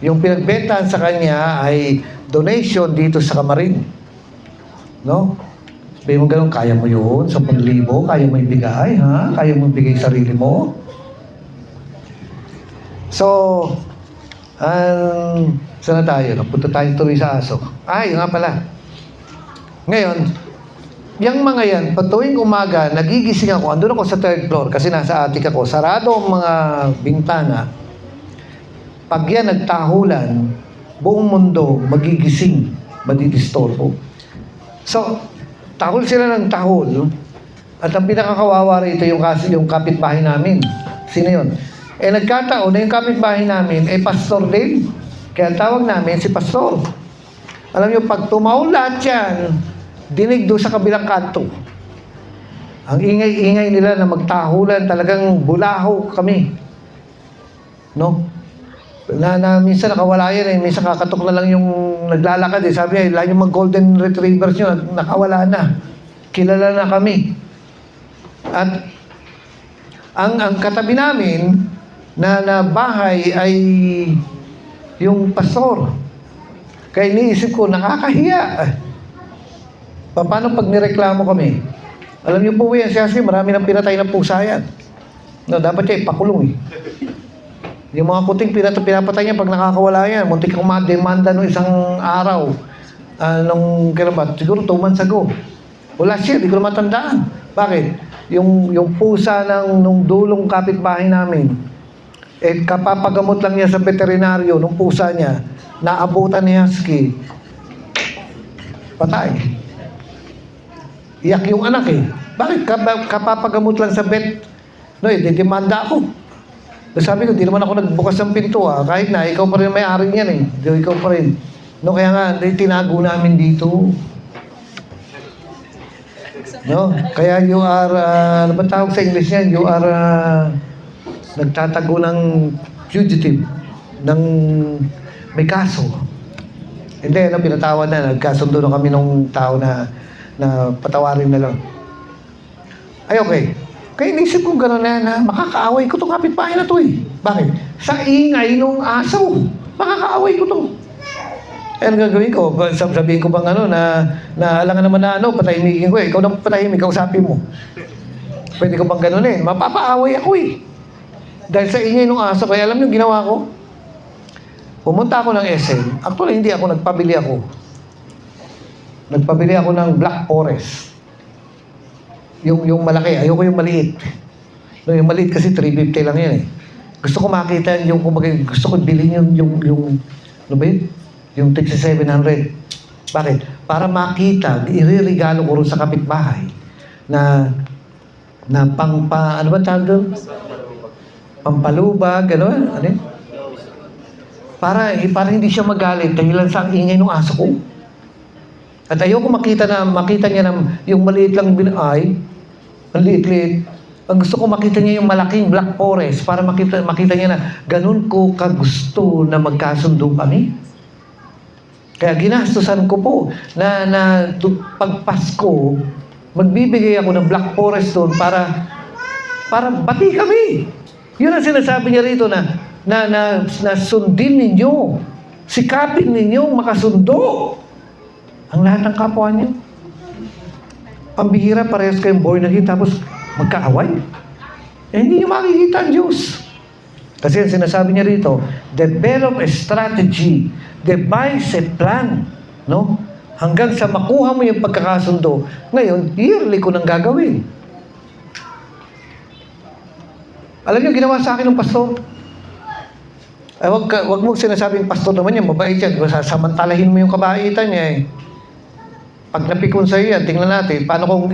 Yung pinagbentahan sa kanya ay donation dito sa Kamarin. No? Sabi mo ganun, kaya mo yun? 10,000, kaya mo ibigay, ha? Kaya mo ibigay sarili mo? So, saan na tayo? Napunta tayo tuloy sa aso. Yun nga pala. Ngayon, yung mga yan, patuwing umaga, nagigising ako, andun ako sa 3rd floor kasi nasa attic ako, sarado ang mga bintana. Pag yan nagtahulan, buong mundo magigising, madidistorbo. So, tahol sila ng tahol, at ang pinakakawawa rito yung kapitbahay namin. Sino yun? Nagkataon na yung kapitbahay namin, pastor din. Kaya tawag namin si pastor. Alam niyo, pag tumahol lahat yan, dinig doon sa kabilang kanto. Ang ingay-ingay nila na magtahulan, talagang bulaho kami. No? Na minsan nakawala yan minsan kakatok na lang yung naglalakad Sabi niya, lang yung mga golden retrievers nyo, nakawala na. Kilala na kami. At ang katabi namin na bahay ay yung pastor. Kaya iniisip ko, nakakahiya. Paano pag nireklamo kami? Alam niyo po yan, siya marami nang pinatay ng pusa yan. No, dapat siya ipakulong Yung mga kuting pinapatay niya pag nakakawala yan, muntik kang mademanda nung isang araw. Nung kailan siguro 2 months ago. O last year, di ko na matandaan. Bakit? Yung pusa nung dulong kapitbahay namin, kapapagamot lang niya sa veterinaryo nung pusa niya, naabutan ni Husky, patay. Iyak yung anak Bakit? Kapapagamot lang sa vet. No, didemanda ako. Sabi ko, di naman ako nagbukas ng pinto Kahit na, ikaw pa rin may-ari niyan Ikaw pa rin. No, kaya nga, tinago namin dito. No? Kaya you are, ano ba tawag sa English yan? You are, nagtatago ng fugitive, ng may kaso. Hindi, pinatawad na. Nagkasundo na kami nung tao na patawarin na lang. Ay, okay. Kaya inisip ko gano'n na makakaaway ko itong kapitbahay na to Bakit? Sa ingay nung aso, makakaaway ko to. Eh, ano gagawin ko? Sabihin ko bang alangan naman na patahimikin ko eh. Ikaw na patahimik, kausapin mo. Pwede ko bang ganunin? Mapapaaway ako eh. Dahil sa ingay ng aso, kaya alam niyo ginawa ko? Pumunta ako ng SM. Actually, hindi ako, nagpabili ako. Nagpabili ako ng Black Forest. Yung malaki, ayoko yung maliit. No, yung maliit kasi 350 lang yan eh. Gusto ko makita yung, gusto ko bilhin yung ano ba yun? Yung tig 700. Bakit? Para makita, iririgalo ko rin sa kapitbahay na ano ba tawag doon? Pampalubag, ano yun? Para hindi siya magalit dahilan sa ingay ng aso ko. At ayoko makita niya na yung maliit lang ang liit-liit. Ang gusto ko makita niya yung malaking Black Forest para makita niya na ganun ko kagusto na magkasundo kami. Kaya ginastusan ko po na pag Pasko, magbibigay ako ng Black Forest doon para bati kami. Yun ang sinasabi niya rito na sundin ninyo. Sikapin ninyo makasundo ang lahat ng kapwa niyo. Pambihira, parehas kayong born again tapos magkaaway. Eh, hindi niyo makikita ang Diyos. Kasi ang sinasabi niya rito, develop a strategy, devise a plan, no? Hanggang sa makuha mo yung pagkakasundo. Ngayon, yearly ko nang gagawin. Alam niyo, ginawa sa akin ng pastor. Ay, wag mo sinasabing pastor naman yan, mabait yan. Samantalahin mo yung kabaitan niya eh. Pag napikon sa iyo yan, tingnan natin, paano kung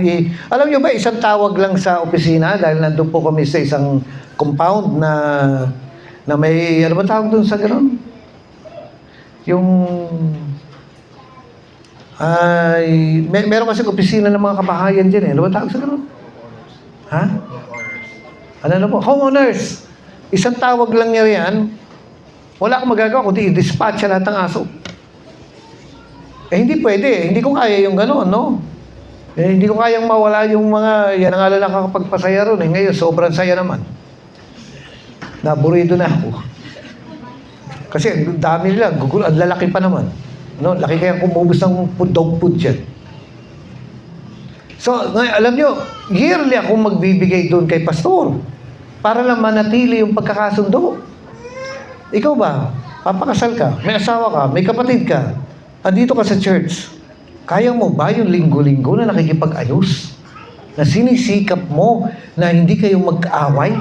alam niyo ba, isang tawag lang sa opisina, dahil nandun po kami sa isang compound na may, ano ba tawag doon sa gano'n? Meron kasi opisina ng mga kabahayan dyan eh. Ano ba tawag sa gano'n? Ha? Ano po? Homeowners. Isang tawag lang niya yan. Wala akong magagawa kundi i-dispatch lahat ng aso. Eh, hindi pwede. Hindi ko kaya yung gano'n, no? Eh, hindi ko kayang mawala yung mga, yan ang alala nakakapagpasaya ron. Eh, ngayon, sobrang saya naman. Naburido na ako. Kasi, dami nila. Ang lalaki pa naman. No? Laki kaya kumubos ng dog food dyan. So, ngayon, alam nyo, yearly akong magbibigay doon kay pastor. Para lang manatili yung pagkakasundo. Ikaw ba? Papakasal ka, may asawa ka, may kapatid ka, andito ka sa church, kaya mo ba yung linggo-linggo na nakikipag-ayos? Na sinisikap mo na hindi kayo mag-away?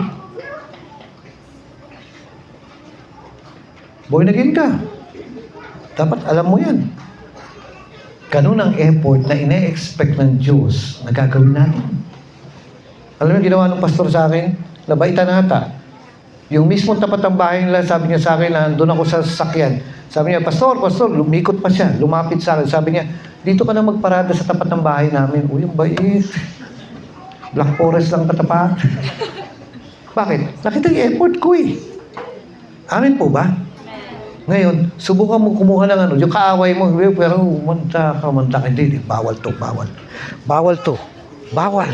Born again ka. Dapat alam mo yan. Ganun ang effort na ine-expect ng Diyos na gagawin natin. Alam mo ginawa ng pastor sa akin? Nabaitan nata. Yung mismo tapat ng bahay nila, sabi niya sa akin na doon ako sa sasakyan. Sabi niya, Pastor, lumikot pa siya, lumapit sa akin. Sabi niya, dito ka na magparada sa tapat ng bahay namin. Uy, ang bait. Black Forest lang katapat. Bakit? Nakita yung effort ko eh. Amin po ba? Ngayon, subukan mo kumuha ng yung kaaway mo, pero manta ka, hindi, bawal to. Bawal.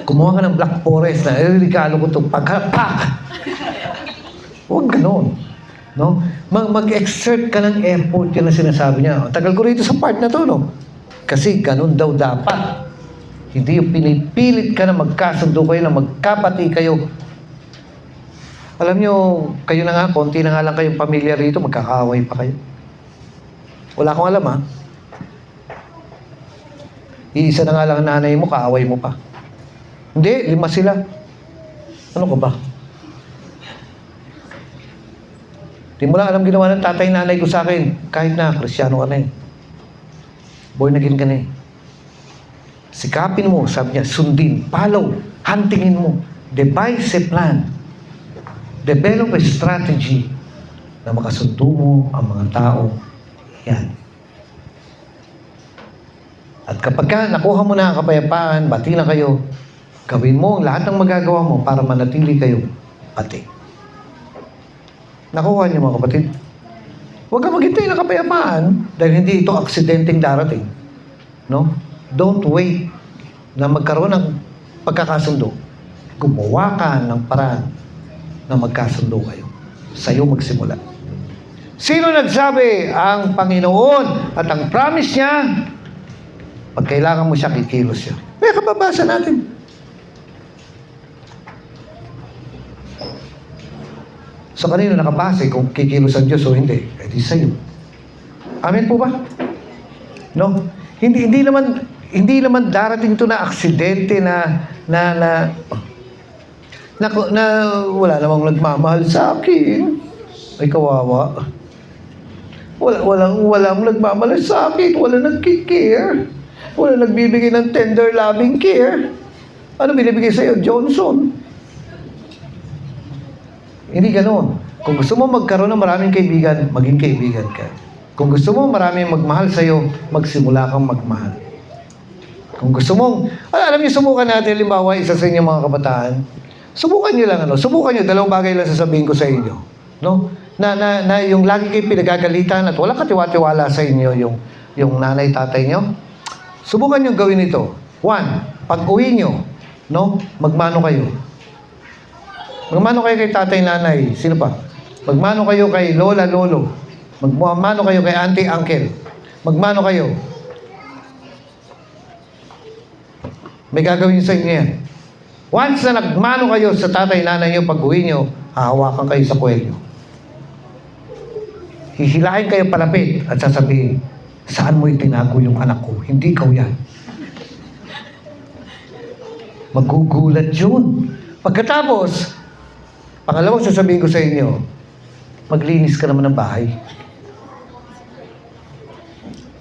Kumuha ka ng Black Forest na, regalo ko itong paghapak. Huwag ganon. No? Mag-exert ka ng effort, yan ang sinasabi niya. Tagal ko rito sa part na to, no? Kasi ganon daw dapat. Hindi yung pinipilit ka na magkasundo kayo, na magkapati kayo. Alam nyo, kayo na nga, konti na nga lang kayong pamilya rito, magkakaaway pa kayo. Wala akong alam, ha? Iisa na nga lang ang nanay mo, kaaway mo pa. Hindi, 5 sila. Ano ka ba? Di mo lang alam ginawa ng tatay nanay ko sa akin. Kahit na, Kristiyano ka na eh. Born again ka na eh. Sikapin mo, sabi niya, sundin, follow, huntingin mo, devise a plan, develop a strategy na makasundo mo ang mga tao. Yan. At kapag nakuha mo na ang kapayapaan, bati na kayo, gawin mo ang lahat ng magagawa mo para manatili kayo pati. Nakuha niyo mga kapatid. Huwag ka maghintay ng kapayapaan dahil hindi ito aksidenteng darating. No? Don't wait na magkaroon ng pagkakasundo. Gumawa ka ng paraan na magkasundo kayo. Sa'yo magsimula. Sino nagsabi? Ang Panginoon. At ang promise niya, pag kailangan mo siya, kikilos siya. May kababasa natin. So, kanino nakabase kung kikilos ang Diyos o hindi? Eh, di sa'yo. Amen po ba? No? Hindi naman darating to na aksidente na wala namang nagmamahal sa akin. Ay, kawawa. Walang nagmamahal sa akin. Wala nagkikare. Wala nagbibigay ng tender loving care. Ano binibigay sa'yo? Johnson. Hindi ganoon. Kung gusto mo magkaroon ng maraming kaibigan, maging kaibigan ka. Kung gusto mo maraming magmahal sa'yo, magsimula kang magmahal. Kung gusto mong, alam niyo, subukan natin, halimbawa, isa sa inyo mga kabataan, subukan niyo lang, subukan niyo, dalawang bagay lang sasabihin ko sa inyo. No? Na yung lagi kayo pinagagalitan at walang katiwa-tiwala sa inyo yung nanay, tatay niyo. Subukan niyo gawin ito. 1, pag uwi niyo, no? Magmano kayo. Magmano kayo kay tatay, nanay. Sino pa? Magmano kayo kay lola, lolo. Magmano kayo kay auntie, uncle. Magmano kayo. May gagawin sa inyo yan. Once na nagmano kayo sa tatay, nanay nyo, pag-uwi nyo, hahawakan kayo sa kwelyo. Hihilahin kayo palapit at sasabihin, saan mo itinago yung anak ko? Hindi ikaw yan. Magugulat yun. Pagkatapos, pangalawang sasabihin ko sa inyo, maglinis ka naman ng bahay.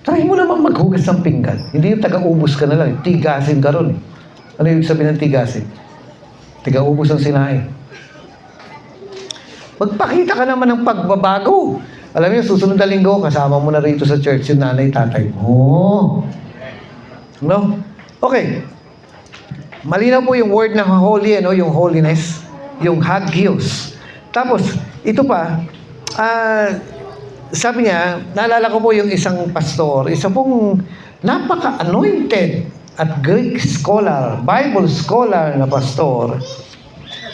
Try mo naman maghugas ng pinggan. Hindi yung taga-ubos ka na lang. Tigasin ka ron. Ano yung sabihin ng tigasin? Taga-ubos ang sinain. Magpakita ka naman ng pagbabago. Alam niyo, susunod na linggo, kasama mo na rito sa church yung nanay, tatay mo. No? Okay. Malinaw po yung word na holy, ano? Yung holiness. Yung hagios. Tapos, ito pa, sabi niya, naalala ko po yung isang pastor, isa pong napaka-anointed at Greek scholar, Bible scholar na pastor.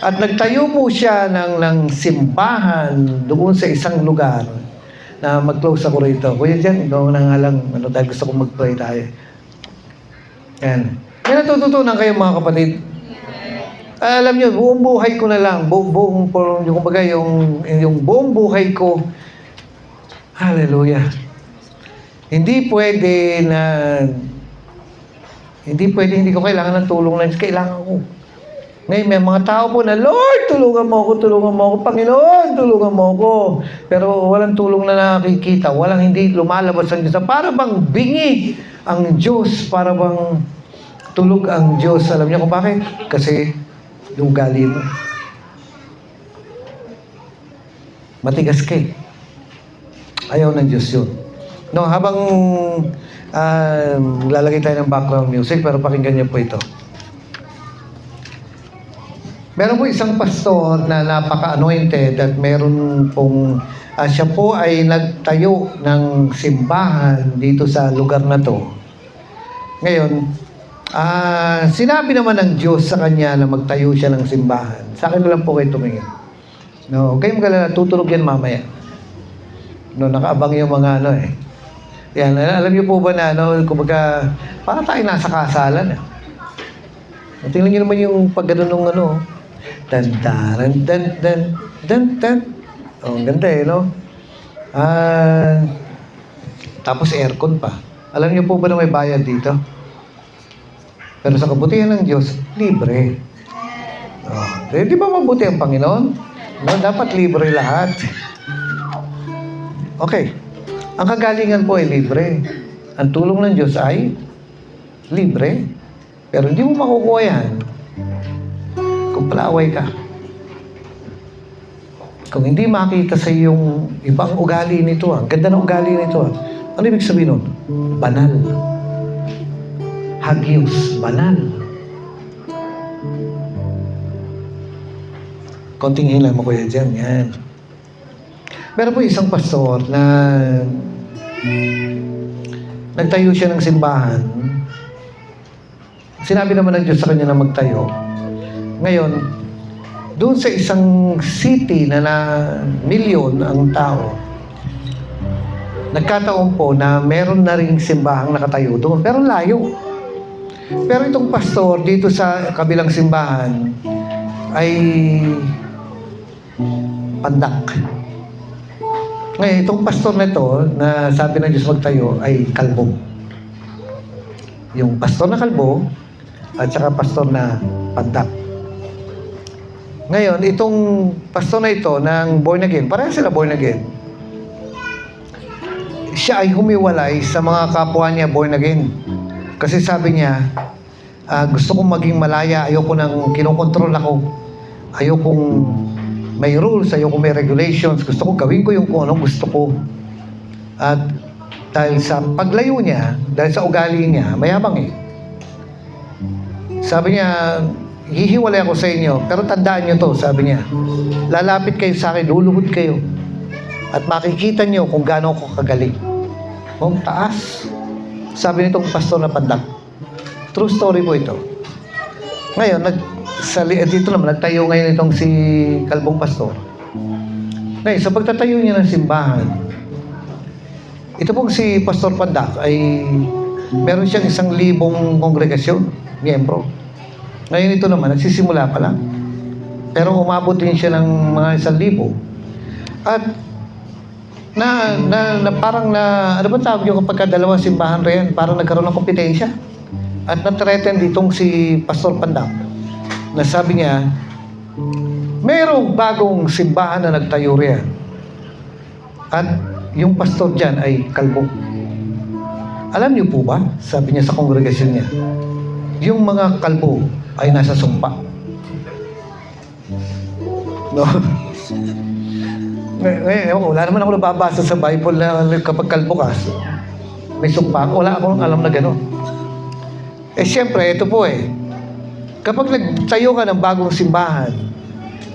At nagtayo po siya ng simbahan doon sa isang lugar na mag-close ako rito. Kuya dyan, ikaw na nga lang, dahil gusto kong mag-pray tayo. Yan. May natututunan kayo mga kapatid. Alam niyo, buong buhay ko na lang, yung buong buhay ko, hallelujah. Hindi pwede hindi ko kailangan ng tulong ng Diyos. Kailangan ko. Ngayon, may mga tao po na, Lord, tulungan mo ako. Panginoon, tulungan mo ako. Pero walang tulong na nakikita. Walang hindi lumalabas ang Diyos. Para bang bingi ang Diyos. Para bang tulog ang Diyos. Alam niyo kung bakit? Kasi yung ugali mo. Matigas ka eh. Ayaw ng Diyos yun. No, habang lalagay tayo ng background music, pero pakinggan niyo po ito. Meron po isang pastor na napaka-anointed at meron pong, siya po ay nagtayo ng simbahan dito sa lugar na to. Ngayon, sinabi naman ng Diyos sa kanya na magtayo siya ng simbahan. Sa akin na lang po kayo tumingin. No, kayo magkalala, tutulog yan mamaya. No, nakaabang yung mga Yan, alam niyo po ba na kumbaga, para tayo nasa kasalan. Tingnan niyo naman yung pagganon ng dan. Oh, ang ganda no? Tapos aircon pa. Alam niyo po ba na may bayad dito? Pero sa kabutihan ng Diyos, libre. Oh, di ba mabuti ang Panginoon? No, dapat libre lahat. Okay. Ang kagalingan po ay libre. Ang tulong ng Diyos ay libre. Pero hindi mo makukuha yan kung palaaway ka. Kung hindi makita sa yung ibang ugali nito, ang ganda ng ugali nito, ano ibig sabihin nun? Banal. Hagios. Banal. Konting hila mo kuya dyan. Yan. Meron po isang pastor na nagtayo siya ng simbahan. Sinabi naman ng Diyos sa kanya na magtayo. Ngayon, doon sa isang city na milyon ang tao, nagkataon po na meron na ring simbahang nakatayo doon, pero layo. Pero itong pastor dito sa kabilang simbahan ay pandak. Ngayon, itong pastor na ito, na sabi ng Diyos magtayo, ay kalbo. Yung pastor na kalbo, at saka pastor na pandak. Ngayon, itong pastor na ito ng born again, parang sila born again, siya ay humiwalay sa mga kapwa niya born again. Kasi sabi niya, gusto kong maging malaya, ayoko nang kinokontrol ako. Ayokong may rules, ayokong may regulations. Gusto kong gawin ko yung kung anong gusto ko. At dahil sa paglayo niya, dahil sa ugali niya, mayabang eh. Sabi niya, hihiwalay ako sa inyo, pero tandaan niyo to, sabi niya. Lalapit kayo sa akin, luluhod kayo. At makikita niyo kung gaano ako kagaling. Kung taas. Sabi nitong pastor na pandak. True story po ito. Ngayon, dito naman, nagtayo ngayon itong si kalbong pastor. Ngayon, sa pagtatayo niya ng simbahan, ito pong si Pastor Pandak ay meron siyang 1,000 kongregasyon, miyembro. Ngayon ito naman, nagsisimula pa lang. Pero umabot din siya ng mga 1,000. At parang ano ba tawag yung kapag dalawang simbahan rin, parang nagkaroon ng kompetensya. At na-threaten ditong si Pastor Pandak na sabi niya, merong bagong simbahan na nagtayo riyan. At yung pastor dyan ay kalbo. Alam niyo po ba, sabi niya sa kongregasyon niya, yung mga kalbo ay nasa sumpa. No? Wala naman ako nababasa sa Bible na kapag kalbo ka, may sumpa. Wala akong alam na gano'n. Siyempre, ito po kapag nagtayo ka ng bagong simbahan,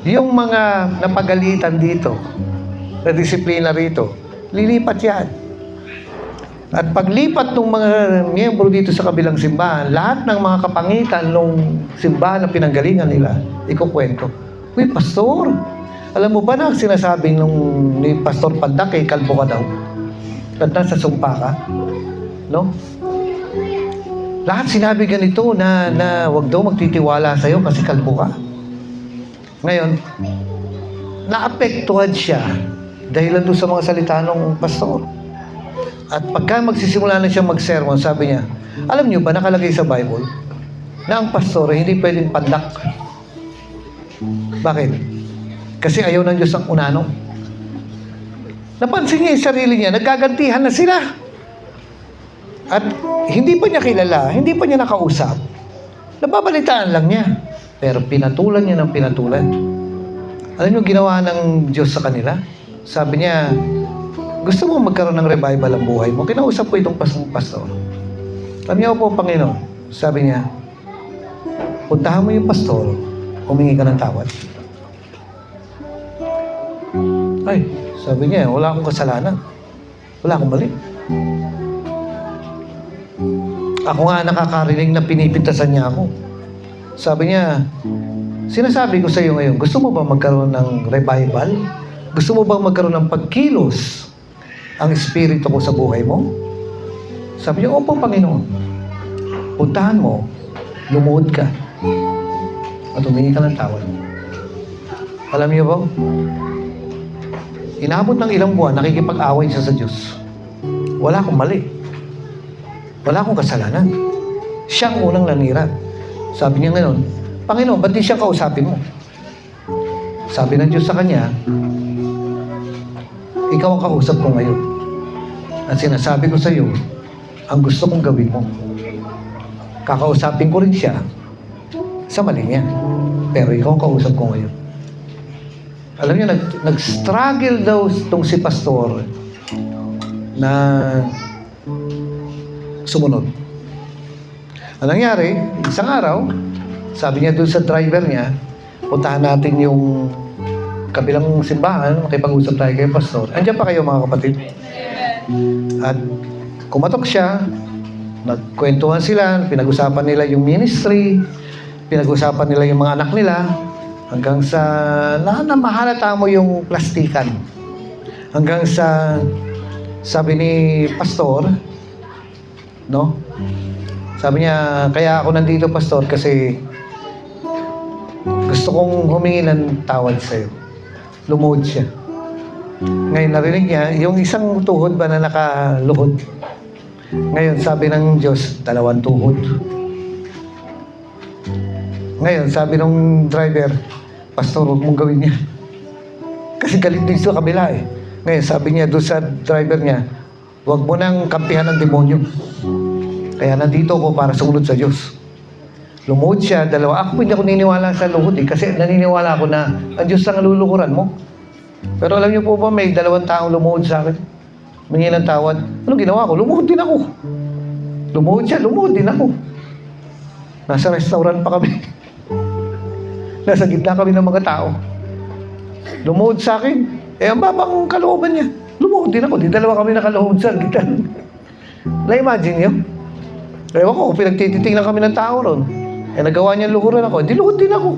yung mga napagalitan dito, na disiplina rito, lilipat yan. At paglipat ng mga miyembro dito sa kabilang simbahan, lahat ng mga kapangitan ng simbahan na pinanggalingan nila, ikukwento. Uy, pastor, alam mo ba na sinasabi ni Pastor Pandak, kalbo ka daw? At nasa sumpa ka? No? Lahat sinabi ganito na wag daw magtitiwala sa'yo kasi kalbo ka. Ngayon, naapektuhan siya dahil doon sa mga salita ng pastor. At pagka magsisimula na siya mag-sermon, sabi niya, alam niyo ba, nakalagay sa Bible, na ang pastor hindi pwedeng pandak. Bakit? Kasi ayaw ng Diyos ang unano. Napansin niya yung sarili niya, nagkagantihan na sila. At hindi pa niya kilala, hindi pa niya nakausap. Nababalitaan lang niya. Pero pinatulan niya ng pinatulan. Alam niyo ginawa ng Diyos sa kanila? Sabi niya, gusto mo magkaroon ng revival ang buhay mo? Kinausap ko itong pastor. Alam niyo po, Panginoon, sabi niya, puntahan mo yung pastor, humingi ka ng tawad. Ay, sabi niya, wala akong kasalanan. Wala akong mali. Ako nga nakakarinig na pinipintasan niya ako. Sabi niya, sinasabi ko sa iyo ngayon, gusto mo ba magkaroon ng revival? Gusto mo ba magkaroon ng pagkilos ang espiritu ko sa buhay mo? Sabi niya, opo, Panginoon. Puntahan mo, lumuhod ka, at humingi ka ng tawad. Alam niyo ba? Inabot ng ilang buwan, nakikipag-away siya sa Diyos. Wala akong mali. Wala akong kasalanan. Siyang unang nanira. Sabi niya ngayon, Panginoon, ba't di siya kausapin mo? Sabi ng Diyos sa kanya, ikaw ang kausap ko ngayon. At sinasabi ko sa iyo, ang gusto kong gawin mo. Kakausapin ko rin siya sa mali niya. Pero ikaw ang kausap ko ngayon. Alam niyo, nag-struggle daw itong si pastor na sumunod. Ang nangyari, isang araw, sabi niya doon sa driver niya, puntahan natin yung kabilang simbahan, makipag-usap tayo kay pastor. Andiyan pa kayo mga kapatid? At kumatok siya, nagkwentuhan sila, pinag-usapan nila yung ministry, pinag-usapan nila yung mga anak nila, hanggang sa mahalata mo yung plastikan. Hanggang sa Sabi ni pastor, no? Sabi niya, kaya ako nandito, pastor, kasi gusto kong humingi ng tawad sa'yo. Lumuhod siya. Ngayon, narinig niya, yung isang tuhod ba na nakaluhod? Ngayon, sabi ng Diyos, 2 tuhod. Ngayon, sabi ng driver, pastor, huwag mong gawin niya. Kasi galit din sa kabila eh. Ngayon, sabi niya doon sa driver niya, huwag mo nang kampihan ng demonyo. Kaya nandito ako para sumunod sa Diyos. Lumuhod siya, 2. Ako hindi ako niniwala sa luhod eh. Kasi naniniwala ako na ang Diyos lang ang lulukuran mo. Pero alam niyo po ba, may 2 taong lumuhod sa akin. Humingi ng tawad. Anong ginawa ko? Lumuhod din ako. Lumuhod siya, lumuhod din ako. Nasa restaurant pa kami. Nasa gitna kami ng mga tao. Lumuhod sa akin. Eh, ang babang kalooban niya. Lumuhod din ako. Di 2 kami nakaluhod sa gitna. Na-imagine niyo? Ewan ko, pinagtititingnan kami ng tao ron. Eh, nagawa niya luhuran ako. Di luhod din ako.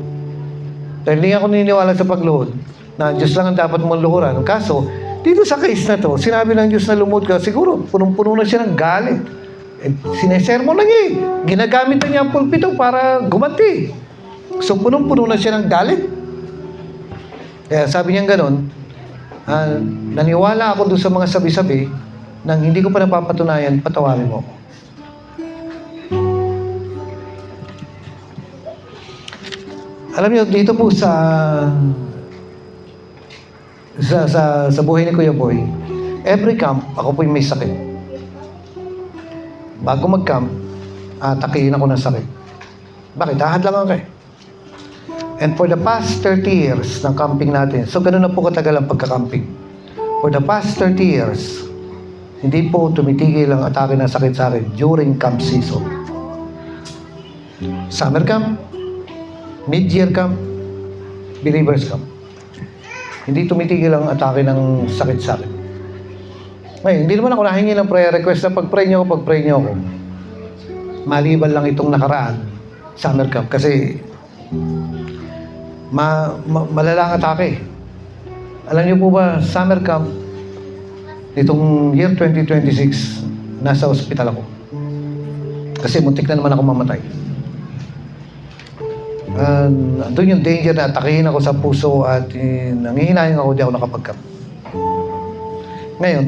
Dahil hindi ako naniniwala sa pagluhod. Na Diyos lang ang dapat mong luhuran. Kaso, dito sa case na to, sinabi ng Diyos na lumuhod ka, siguro, punong-puno na siya ng galit. Eh, sinesermon na niya eh. Ginagamit na niya ang pulpito para gumanti. So, punong-puno na siya ng galit. Kaya sabi niya gano'n, naniwala ako doon sa mga sabi-sabi nang hindi ko pa napapatunayan, patawarin mo ako. Alam niyo, dito po sa buhay ni Kuya Boy, every camp, ako po yung may sakit. Bago mag-camp, atakihin ako ng sakit. Bakit? Hahadlangan ka eh. And for the past 30 years ng camping natin, so ganun na po katagal ang pagka-camping. For the past 30 years, hindi po tumitigil ang atake ng sakit sa akin during camp season. Summer camp, mid-year camp, believers camp. Hindi tumitigil ang atake ng sakit sa akin. Ngayon, hindi naman ako nahingi ng prayer request na pag-pray niyo ako. Maliban lang itong nakaraan, summer camp, kasi malala ang atake. Alam niyo po ba, summer camp, nitong year 2026, nasa ospital ako. Kasi muntik na naman ako mamatay. Doon yung danger na atakihin ako sa puso at nangihinayang ako, di ako nakapag-camp. Ngayon,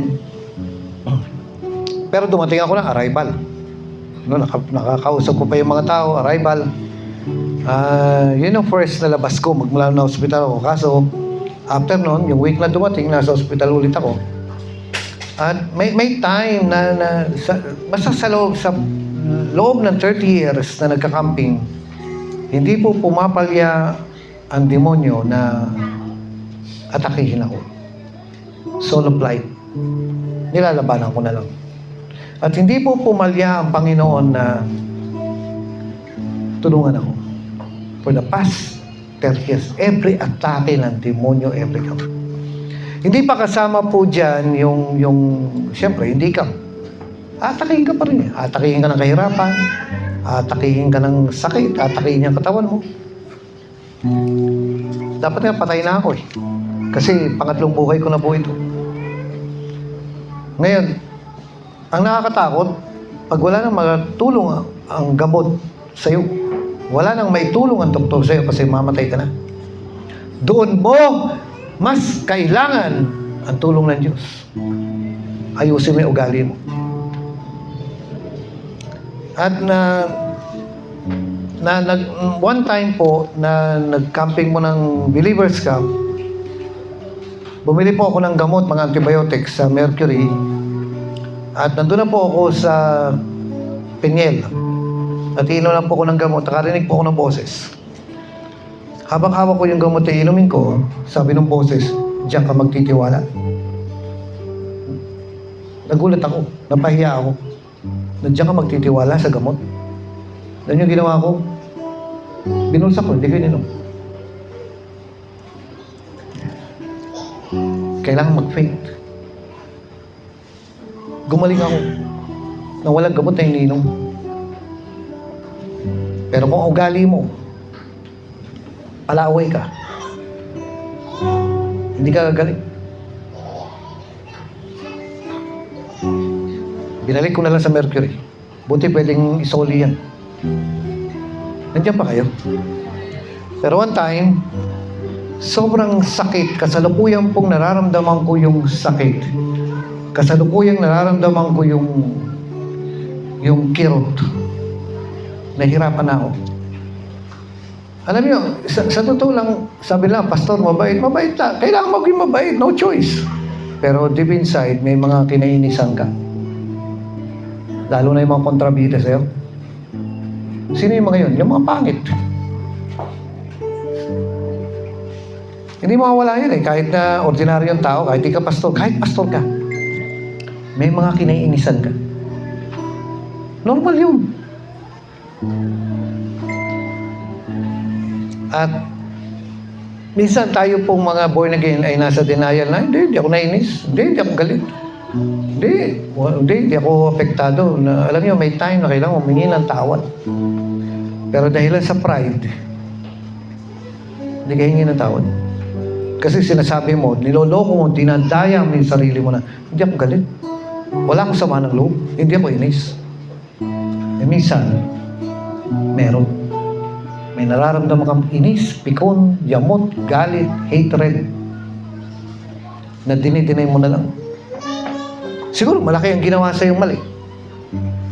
pero dumating ako ng arrival. No, nakakausap ko pa yung mga tao, arrival. Yun yung first na labas ko, magmula na hospital ako. Kaso, after nun, yung week na dumating, nasa hospital ulit ako. At may time basta sa loob ng 30 years na nagka-camping, hindi po pumapalya ang demonyo na atakihin ako. Solo flight. Nilalabanan ko na lang. At hindi po pumalya ang Panginoon na tulungan ako. For the past 30 years, every atake ng demonyo, every camp. Hindi pa kasama po dyan yung siyempre, hindi ka. Atakihin ka pa rin. Atakihin ka ng kahirapan, atakihin ka ng sakit, atakihin yung katawan mo. Dapat nga patay na ako eh. Kasi pangatlong buhay ko na po ito. Ngayon, ang nakakatakot, pag wala nang matulong ang gamot sa'yo, wala nang maitulong ang doktor sa'yo kasi mamatay ka na. Doon mo mas kailangan ang tulong ng Diyos. Ayusin mo yung ugali mo. At one time po na nag-camping mo ng Believers Camp, bumili po ako ng gamot, mga antibiotics sa Mercury. At nandun na po ako sa Pinyel. At inom lang po ako ng gamot, nakarinig po ako ng boses. Habang hawak ko yung gamot na inumin ko, sabi ng boses, diyan ka magtitiwala. Nagulat ako, napahiya ako. Na diyan ka magtitiwala sa gamot. Yan yung ginawa ko. Binulsa ko, hindi ko ininom. Kailangan mag-faith. Gumaling ako na walang gamot na ininom. Pero kung ugali mo, palaway ka, hindi ka gagaling. Binalik ko na lang sa Mercury. Buti pwedeng isoli yan. Nandiyan pa kayo? Pero one time, sobrang sakit. Kasalukuyang pong nararamdaman ko yung sakit. Kasalukuyang nararamdaman ko yung kirot. Nahirapan na ako. Alam niyo, sa totoo lang, sabi lang, pastor, mabait. Mabait na. Kailangan maging mabait. No choice. Pero deep inside, may mga kinainisan ka. Lalo na yung mga kontrabida sa'yo. Sino yung mga yun? Yung mga pangit. Hindi mawawala yan eh. Kahit na ordinaryong tao, kahit di ka pastor, kahit pastor ka, may mga kinainisan ka. Normal yun. At minsan tayo pong mga born again ay nasa denial na, hindi ako nainis, hindi ako galit. Hindi ako apektado. Na, alam niyo, may time na kailangan humingi ng tawad. Pero dahilan sa pride, hindi ka hingi ng tawad. Kasi sinasabi mo, niloloko mo, dinadaya mo yung sarili mo na, hindi ako galit. Wala akong sama ng loob. Hindi ako inis. E minsan, meron. May nararamdaman kang inis, pikon, yamot, galit, hatred, na dinidinay mo na lang. Siguro malaki ang ginawa sa iyong mali.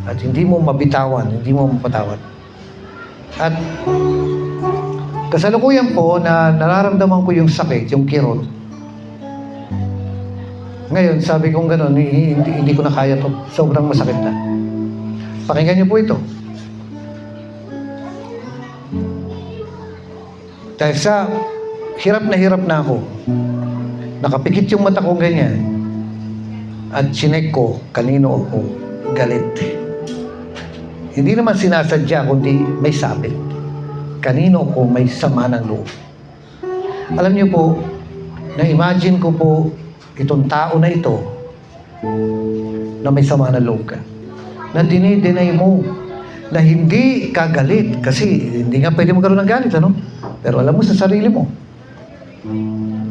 At hindi mo mabitawan, hindi mo mapatawad. At kasalukuyan po na nararamdaman ko yung sakit, yung kirot. Ngayon, sabi kong gano'n, hindi ko na kaya to. Sobrang masakit na. Pakinggan niyo po ito. Dahil sa hirap na ako, nakapikit yung mata ko ganyan, at chinek ko, kanino ako galit. Hindi naman sinasadya, kundi may sabit. Kanino ko may sama ng loob. Alam niyo po, na-imagine ko po itong tao na ito na may sama ng loob ka. Na dinideny mo, na hindi ka galit. Kasi hindi nga pwede magkaroon ng galit, ano? Pero alam mo sa sarili mo,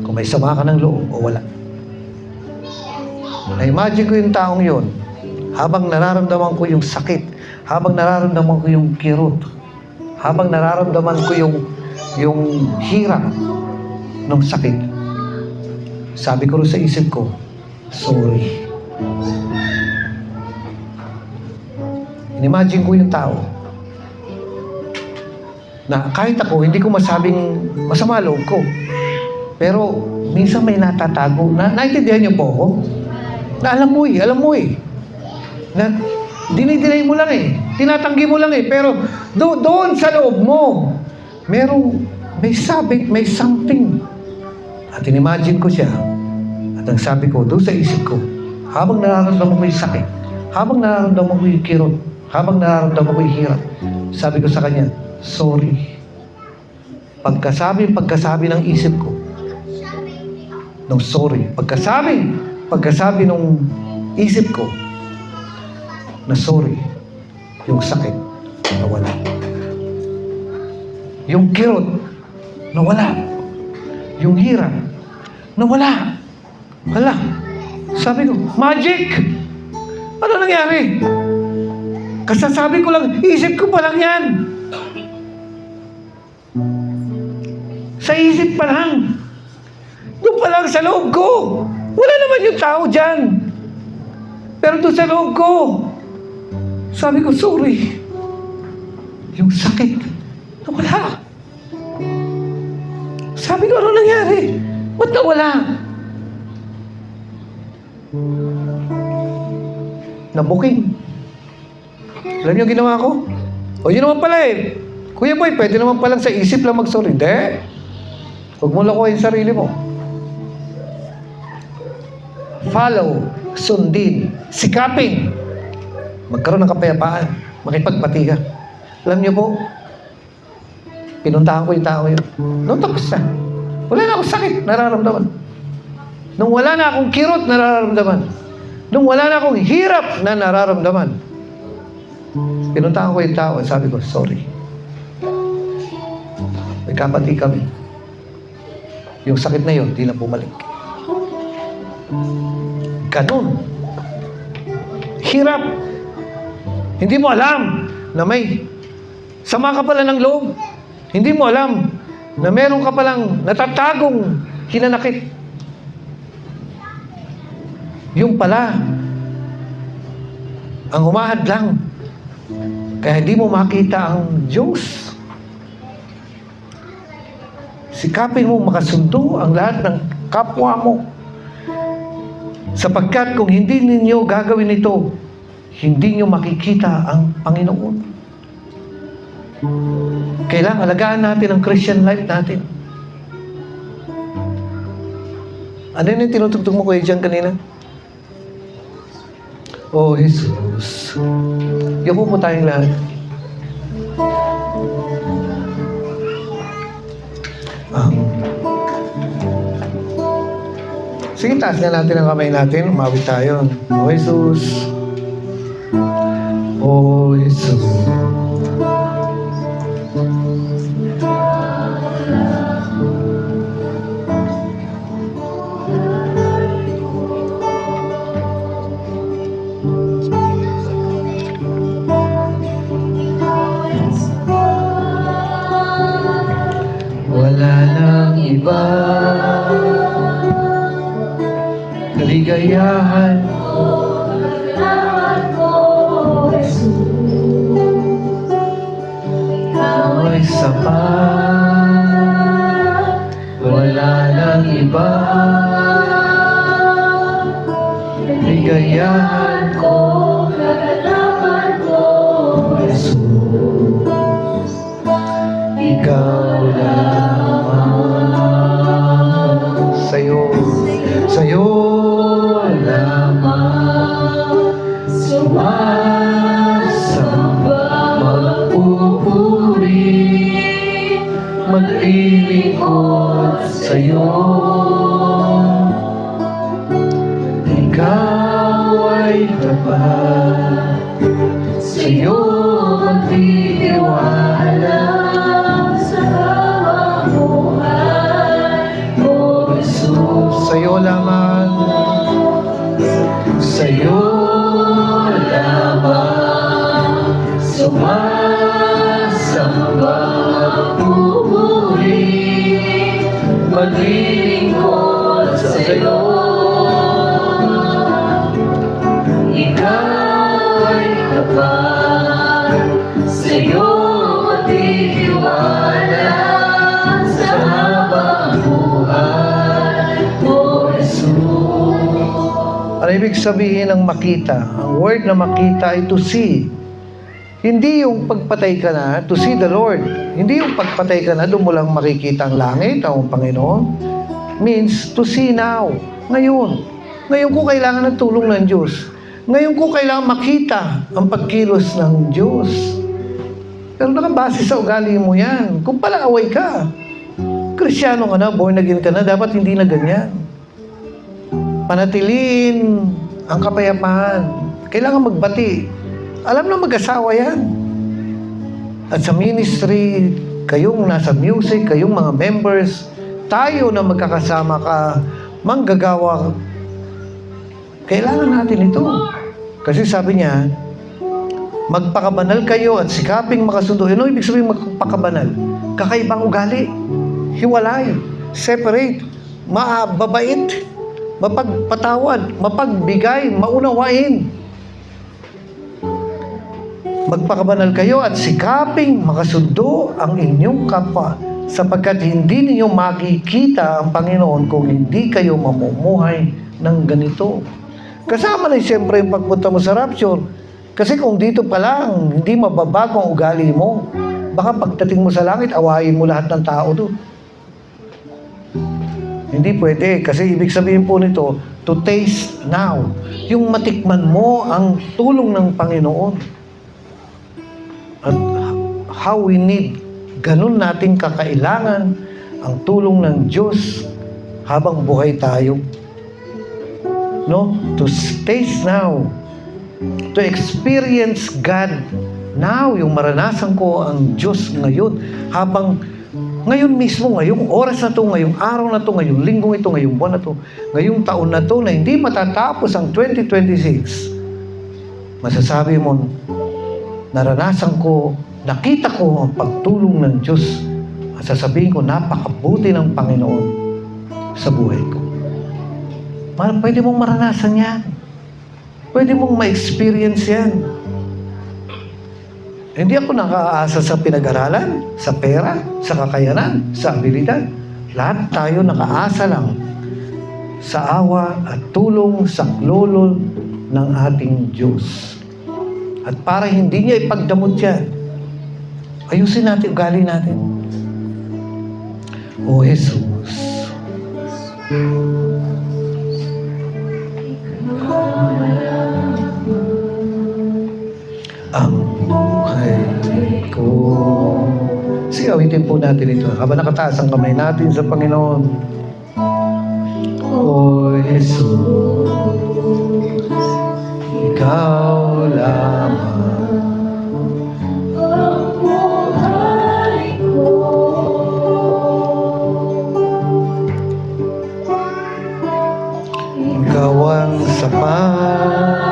kung may sama ka ng loob o wala. Na-imagine ko yung taong yun, habang nararamdaman ko yung sakit, habang nararamdaman ko yung kirot, habang nararamdaman ko yung hirap ng sakit, sabi ko rin sa isip ko, sorry. Imagine ko yung tao na kahit ako, hindi ko masabing masama loob ko. Pero minsan may natatago. Naintindihan niyo po ako? Na alam mo eh. Na dinidinay mo lang eh. Tinatanggi mo lang eh. Pero doon sa loob mo, may sabit, may something. At inimagine ko siya. At ang sabi ko, doon sa isip ko, habang nararamdaman ko yung sakit, habang nararamdaman ko yung kirot, habang nararamdaman ko yung hirap, sabi ko sa kanya, sorry. Pagkasabi ng isip ko, ng sorry. Pagkasabi ng isip ko, na sorry, yung sakit, nawala. Yung kirot, nawala. Yung hirap, nawala. Wala. Sabi ko, magic! Ano nangyari? Kasasabi ko lang, isip ko pa lang yan. Sa isip pa lang. Doon pa lang sa loob ko. Wala naman yung tao dyan. Pero doon sa loob ko, sabi ko, sorry. Yung sakit, nawala. Sabi ko, ano nangyari? Ba't nawala? Nabuking. Alam niyo ginawa ko? O yun naman pala eh. Kuya boy, pwede naman palang sa isip lang mag-sorry. Hindi. Huwag mo lakuin sarili mo. Follow, sundin, sikapin. Magkaroon ng kapayapaan. Makipagbati ka. Alam niyo po, pinuntahan ko yung tao yun. Noong tapos na. Wala na akong sakit, nararamdaman. Nung wala na akong kirot, nararamdaman. Nung wala na akong hirap na nararamdaman. Pinuntahan ko yung tao, sabi ko, sorry. May kapati kami. Yung sakit na yun, di na bumalik. Ganon. hirap. Hindi mo alam na may sama ka pala ng loob. Hindi mo alam na meron ka palang natatagong hinanakit. Yung pala ang humahadlang. Kaya hindi mo makita ang Diyos. Sikapin mo makasundo ang lahat ng kapwa mo. Sapagkat kung hindi ninyo gagawin ito, hindi nyo makikita ang Panginoon. Kailangan alagaan natin ang Christian life natin. Ano yung tinutugtog mo, Kuya Jan, kanina? Oh, Jesus. Yuko po tayong lahat. Sige, taas na natin ang kamay natin. Umawit tayo. Oh, Jesus. Oh, Jesus. Wala nang iba, kaligayahan ikaw ay sapat. Wala nang iba, kaligayahan ko, Jesus. Ikaw lamang, sa'yo lamang sumasamba, magpupuri, maglilingkod sa'yo. Ikaw ay tapat, sa'yo magtitiwala. Sa'yo lamang, sa'yo lamang sumasamba, pupuri, maglilingkod sa'yo. Ikaw ay tapat, sa'yo magtitiwala sa habang buhay. Ano ibig sabihin ng makita? Ang word na makita ay to see. Hindi yung pagpatay ka na, to see the Lord. Hindi yung pagpatay ka na, doon mo lang makikita ang langit, ang Panginoon. Means to see now. Ngayon. Ngayon ko kailangan ng tulong ng Diyos. Ngayon ko kailangan makita ang pagkilos ng Diyos. Pero nakabase sa ugali mo yan. Kung pala away ka, Kristiyano ka na, born again ka na, dapat hindi na ganyan. Panatiliin ang kapayapaan. Kailangan magbati. Alam na mag-asawa yan. At sa ministry, kayong nasa music, kayong mga members, tayo na magkakasama ka, manggagawa. Kailangan natin ito. Kasi sabi niya, magpakabanal kayo at sikaping makasundo. Ano ibig sabihin magpakabanal? Kakaibang ugali. Hiwalay. Separate. Mababait. Mapagpatawad, mapagbigay, maunawain. Magpakabanal kayo at sikaping makasundo ang inyong kapwa, sapagkat hindi ninyo makikita ang Panginoon kung hindi kayo mamumuhay ng ganito. Kasama na siyempre yung pagpunta mo sa rapture. Kasi kung dito pa lang, hindi mababago ang ugali mo, baka pagdating mo sa langit, awayin mo lahat ng tao doon. Hindi pwede. Kasi ibig sabihin po nito, to taste now. Yung matikman mo ang tulong ng Panginoon. At how we need, ganun nating kakailangan ang tulong ng Diyos habang buhay tayo. No? To taste now. To experience God now. Yung maranasan ko ang Diyos ngayon habang ngayon mismo, ngayong oras na to, ngayong araw na to, ngayong linggong ito, ngayong buwan na to, ngayong taon na to na hindi matatapos ang 2026. masasabi mo, naranasan ko, nakita ko ang pagtulong ng Diyos. At sasabihin ko, napakabuti ng Panginoon sa buhay ko. Pwede mong maranasan yan. Pwede mong ma-experience yan. Hindi ako nakaasa sa pinag-aralan, sa pera, sa kakayanan, sa abilidad. Lahat tayo nakaasa lang sa awa at tulong sa saklolo ng ating Diyos. At para hindi niya ipagdamot yan, ayusin natin ugali natin. O Jesus, ang buhay ko. Sige, awitin po natin ito. Habang nakataas ang kamay natin sa Panginoon. O Jesus, Ikaw lamang ang buhay ko. Ikaw ang sapat,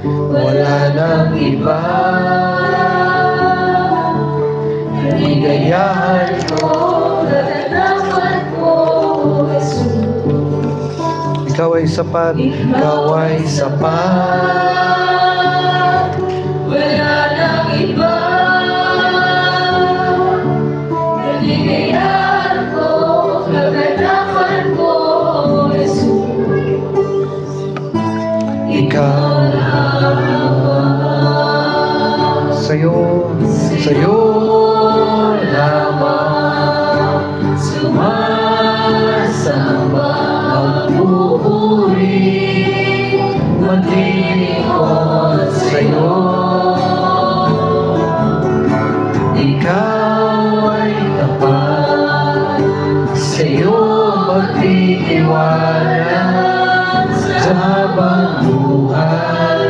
wala nang iba. Ligayahan ko, gaganawan ko, Jesus. Ikaw ay sapat, ikaw ay sapat, wala nang iba. Ligayahan ko, gaganawan ko, Jesus. Ikaw lamang, sa'yo lamang sumasamba ang pupuri, maglilingkod sa'yo. Ikaw ay tapat, sa'yo magtitiwala sa habang buhay.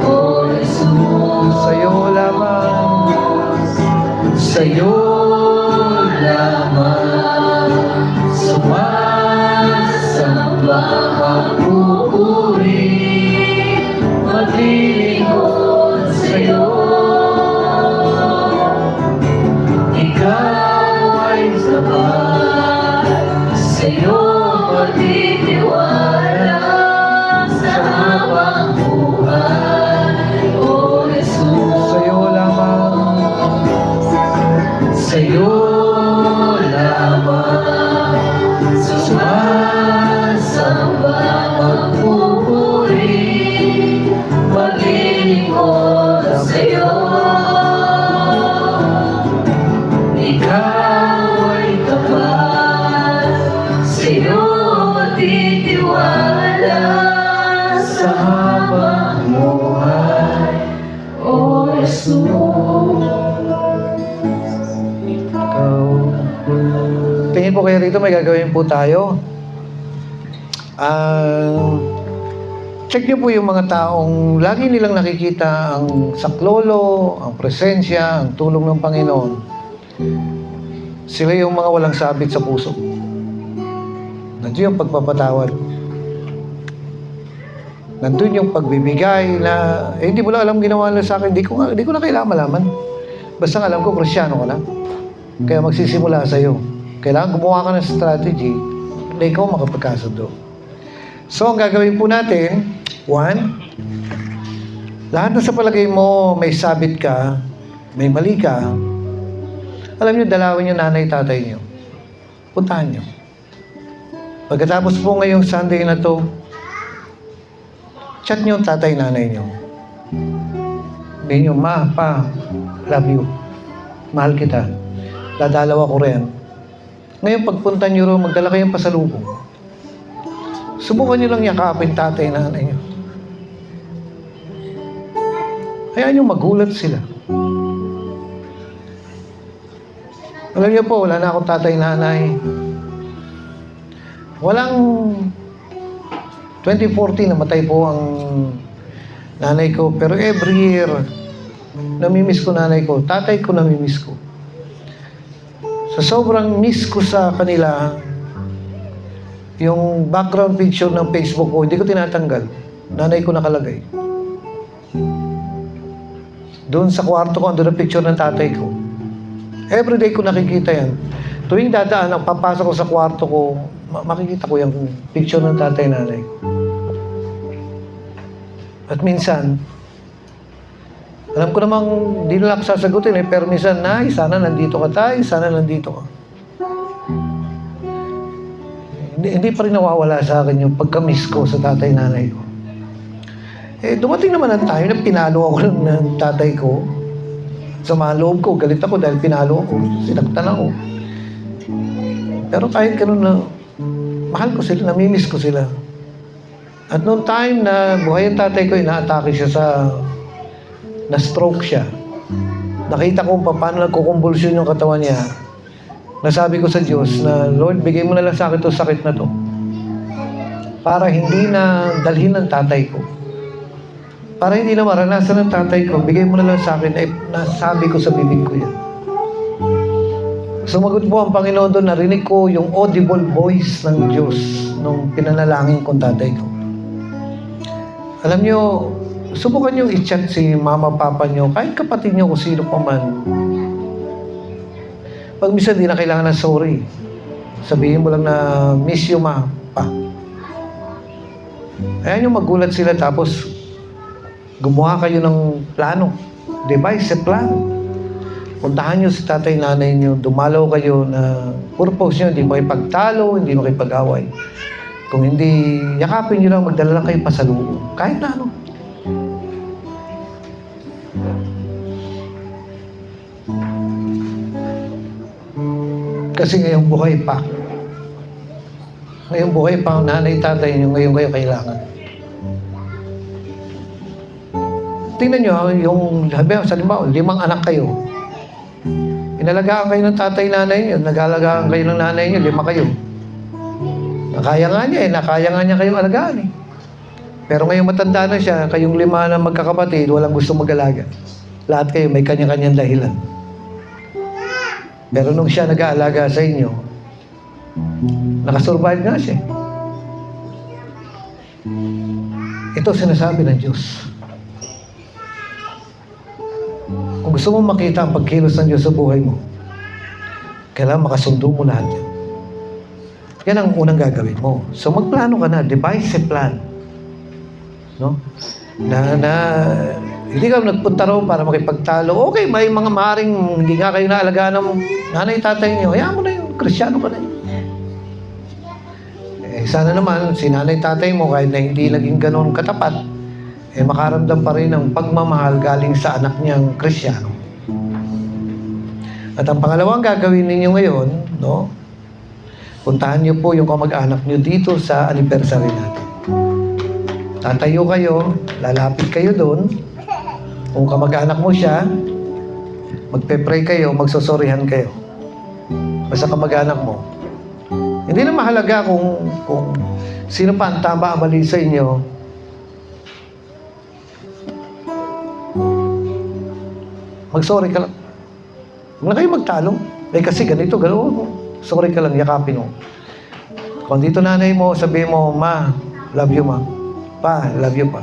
O Jesus, sa'yo lamang, sa'yo lamang sumasamba ang pupuri, maglilingkod sa'yo. Ikaw ay sapat, sa'yo magtitiwala sa habang buhay. O Jesus, sa'yo lamang, sa'yo lamang sumasamba ang pupuri, maglilingkod sa'yo. Ikaw ay tapat, sa'yo magtitiwala sa habang buhay. O Jesus, tingin po kayo rito, may gagawin po tayo. Check nyo po yung mga taong lagi nilang nakikita ang saklolo, ang presensya, ang tulong ng Panginoon. Sila yung mga walang sabit sa puso. Nandiyon yung pagpapatawad. Nandun yung pagbibigay na, hindi mo lang alam ginawa nila sa akin, di ko na kailangan malaman. Basta alam ko, Kristyano ka na. Kaya magsisimula sa'yo. Kailangan gumawa ka ng strategy na ikaw makapagkasundo. So, ang gagawin po natin, 1, lahat na sa palagay mo may sabit ka, may mali ka, alam nyo, dalawin yung nanay, tatay nyo. Puntahan nyo. Pagkatapos po ngayong Sunday na to, chat nyo yung tatay, nanay nyo. Sabihin nyo, Ma, Pa, love you. Mahal kita. Dadalaw ako rin. Ngayon, pagpunta nyo rin, magdala kayong pasalubong. Subukan nyo lang yakapin tatay, nanay nyo. Hayaan nyo magulat sila. Alam niyo po, wala na akong tatay, nanay. Walang 2014 namatay po ang nanay ko. Pero every year, namimiss ko nanay ko. Tatay ko namimiss ko. Sa sobrang miss ko sa kanila, yung background picture ng Facebook ko, hindi ko tinatanggal. Nanay ko nakalagay. Doon sa kwarto ko, andun ang picture ng tatay ko. Everyday ko nakikita yan. Tuwing dadaan, ang papasok ko sa kwarto ko, makikita ko yung picture ng tatay nanay. At minsan, alam ko namang di nila ako sasagutin pero minsan, Nay, sana nandito ka tayo, sana nandito ka. Hindi pa rin nawawala sa akin yung pagka-miss ko sa tatay nanay ko. Dumating naman ang time na pinalo ako ng tatay ko. Sa mga loob ko, galit ako dahil pinalo ako, sinaktan ako. Pero kahit ganun na, mahal ko sila, namimiss ko sila. At noong time na buhay ang tatay ko, ina-atake siya na-stroke siya. Nakita ko paano nagkukumbulsyon yung katawan niya. Nasabi ko sa Diyos na, Lord, bigay mo na lang sa akin itong sakit na to. Para hindi na dalhin ng tatay ko. Para hindi na maranasan ng tatay ko, bigay mo na lang sa akin, nasabi ko sa bibig ko yan. Sumagot po ang Panginoon doon, narinig ko yung audible voice ng Diyos nung pinanalangin kong tatay ko. Alam nyo, subukan nyo i-chat si mama, papa nyo, kahit kapatid nyo kung sino pa man. Pag minsan di na kailangan ng sorry, sabihin mo lang na miss you ma, pa. Ayan yung magulat sila tapos gumawa kayo ng plano. Devise a plan. Puntahan nyo si tatay, nanay nyo, dumalaw kayo na purpose nyo, hindi makipagtalo, hindi makipag-away. Kung hindi, yakapin nyo lang, magdala lang kayo pasalubong. Kahit na ano. Kasi ngayong buhay pa. Ngayong buhay pa ang nanay, tatay nyo, ngayon kayo kailangan. Tingnan nyo, yung, sa limbawa, 5 anak kayo. Inalagaan kayo ng tatay, nanay nyo, nag-alagaan kayo ng nanay nyo, 5 kayo. Nakaya nga niya kayong alagaan eh. Pero ngayong matanda na siya, kayong 5 na magkakapatid, walang gusto mag-alaga. Lahat kayo may kanya-kanyang dahilan. Pero nung siya nag-aalaga sa inyo, nakasurvive nga siya. Ito sinasabi ng Diyos. Kung gusto mo makita ang pagkilos ng Diyos sa buhay mo, kailangan makasundo mo lahat yan. Yan ang unang gagawin mo. So magplano ka na, devise a plan. No? Hindi ka nagpunta raw para makipagtalo. Okay, may mga maring hindi nga kayo naalagaan ng nanay, tatay niyo. Hayaan mo na yun, Kristyano ka na yun. Sana naman, si nanay, tatay mo, kahit na hindi naging ganoon katapat, makaramdam pa rin ng pagmamahal galing sa anak niyang Kristyano. At ang pangalawang gagawin ninyo ngayon, no? Puntahan niyo po yung kamag-anak niyo dito sa anniversary natin. Tatayo kayo, lalapit kayo doon. Kung kamag-anak mo siya, magpe-pray kayo, magsosorihan kayo. Basta kamag-anak mo. Hindi na mahalaga kung sino pa ang tama o mali sa inyo. Mag-sorry ka lang. Huwag na kayo magtalo. Kasi ganito, sorry ka lang, yakapin mo. Kung dito nanay mo, sabihin mo, Ma, love you ma. Pa, love you pa.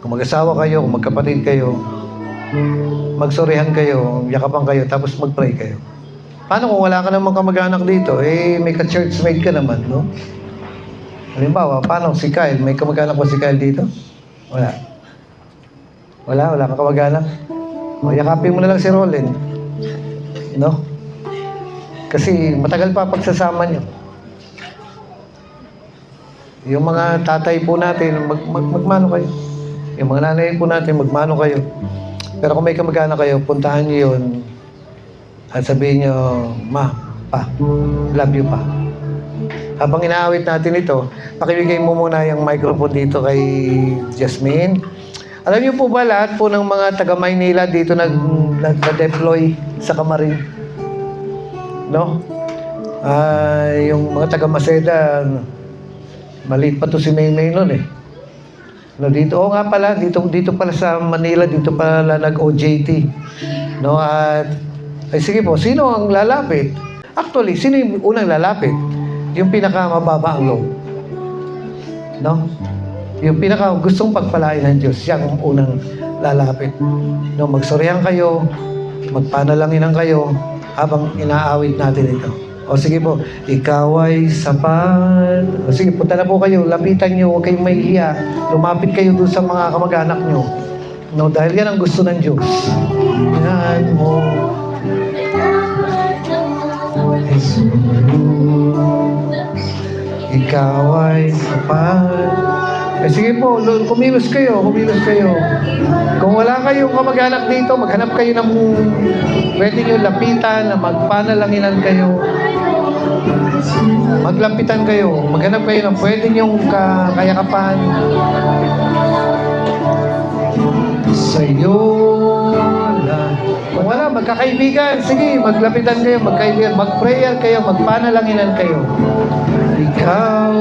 Kung mag-asawa kayo, kung magkapatid kayo, magsorihan kayo, yakapan kayo, tapos mag-pray kayo. Paano kung wala ka namang kamag-anak dito? May ka-churchmate ka naman, no? Halimbawa, paano si Kyle? May kamag-anak ba si Kyle dito? Wala. Wala ka kamag-anak? Yakapin mo na lang si Roland. No? Kasi matagal pa pagsasama niyo. Yung mga tatay po natin, magmano kayo. Yung mga nanay po natin, magmano kayo. Pero kung may kamag-anak kayo, puntahan niyo yun at sabihin niyo, Ma, Pa, love you pa. Habang inaawit natin ito, pakibigay mo muna yung microphone dito kay Jasmine. Alam niyo po ba, lahat po ng mga taga Maynila dito nag-deploy sa Kamarin? No? Yung mga taga Maceda, maliit pa to si Maymay noon eh. No, dito, nga pala, dito pala sa Manila, dito pala nag-OJT. No, at, sige po, sino ang lalapit? Actually, sino yung unang lalapit? Yung pinakamababa ang loob. No? yung pinaka gustong pagpalain ng Diyos, siya ang unang lalapit. No, magsurihan kayo, magpanalanginan kayo habang inaawit natin ito. O sige po, ikaw ay sapat. O sige, punta na po kayo, lapitan nyo, huwag kayong mahihiya. Lumapit kayo doon sa mga kamag-anak nyo. No, dahil yan ang gusto ng Diyos. Yan mo. Jesus, ikaw ay sapat. Eh sige po, kumilos kayo, kumilos kayo. Kung wala kayong kamag-anak dito, maghanap kayo ng pwede nyo lapitan, na magpanalanginan kayo. Maglapitan kayo, maghanap kayo ng pwede nyong kayakapan. Sa'yo lang. Kung wala, magkakaibigan, sige, maglapitan kayo, magkaibigan, mag-prayer kayo, magpanalanginan kayo. Ikaw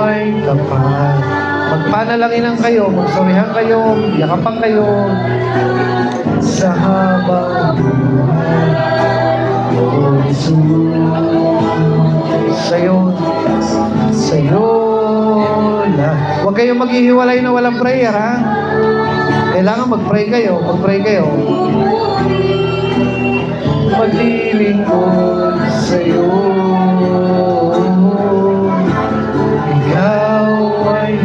ay tapat. Magpanalanginan kayo, magsurihan kayo, yakapan kayo sa habang buhay. O Jesus, sa'yo lang. Huwag kayong maghihiwalay na walang prayer, ha? Kailangan mag-pray kayo, Maglilingkod sa'yo. Ikaw ay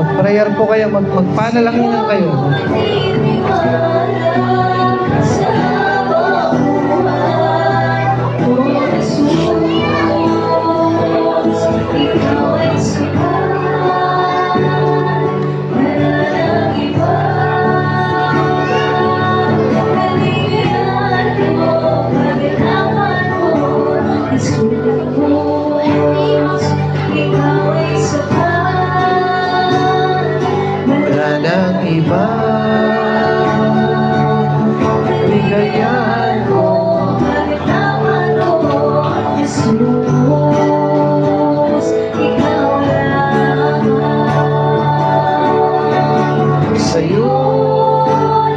mag-prayer po kayo, magpanalanginan kayo. Wala nang iba. Bigayan ko. Sa'yo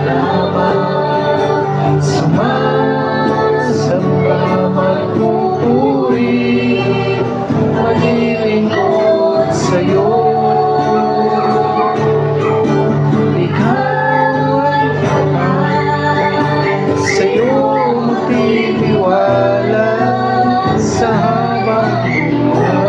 lamang sumasamba, magpupuri, maglilingkod sa'yo. Ikaw ay tapat, sa'yo magtitiwala sa habang buhay.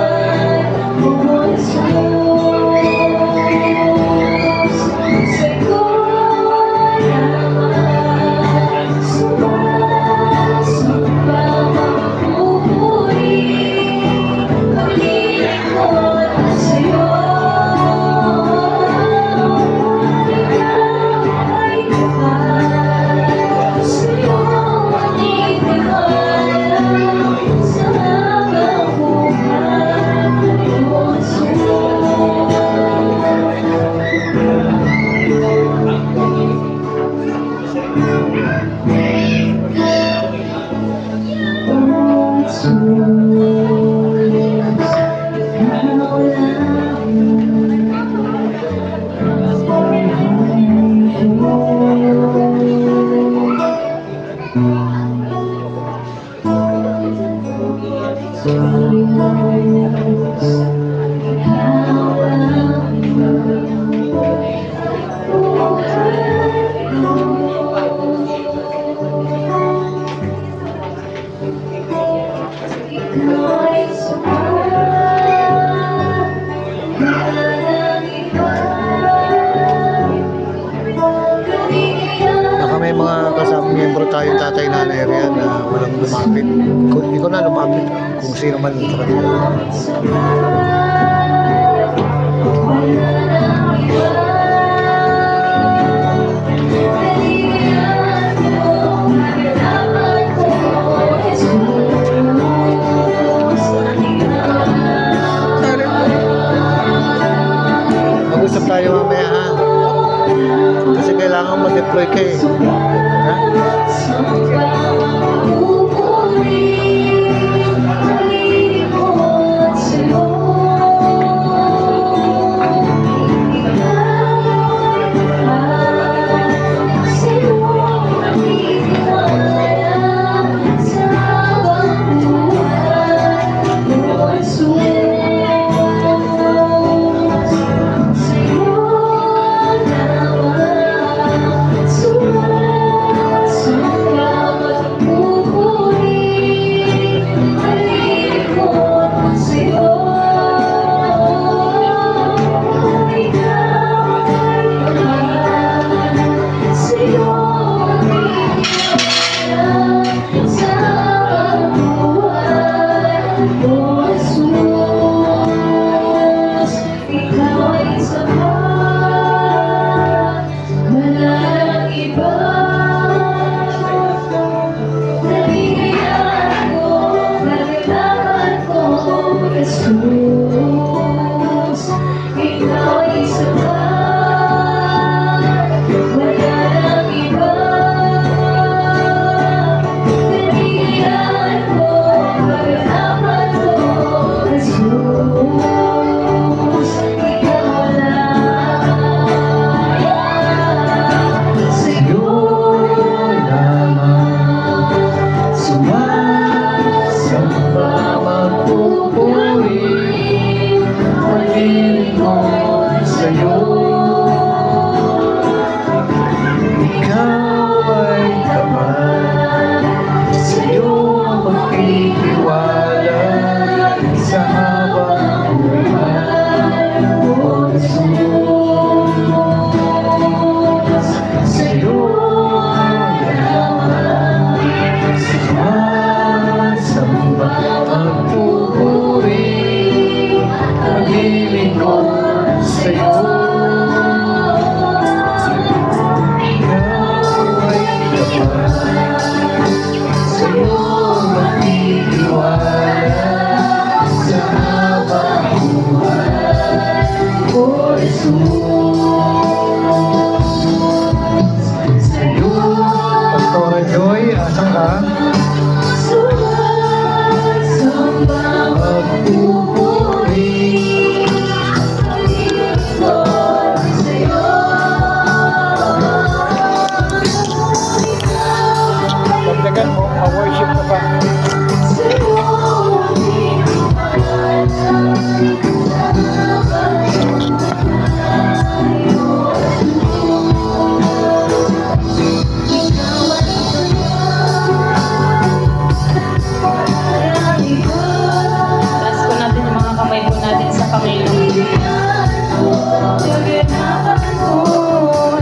Baka may mga kasamang miyembro tayo, tatay, nanay, riyan na walang lumapit. Hindi ko na lumapit kung sino man sa kanila. Mag-usap tayo mamaya, ha? Kasi kailangan mag-deploy kayo. Ha? Taas po natin yung mga kamay po natin sa Panginoon.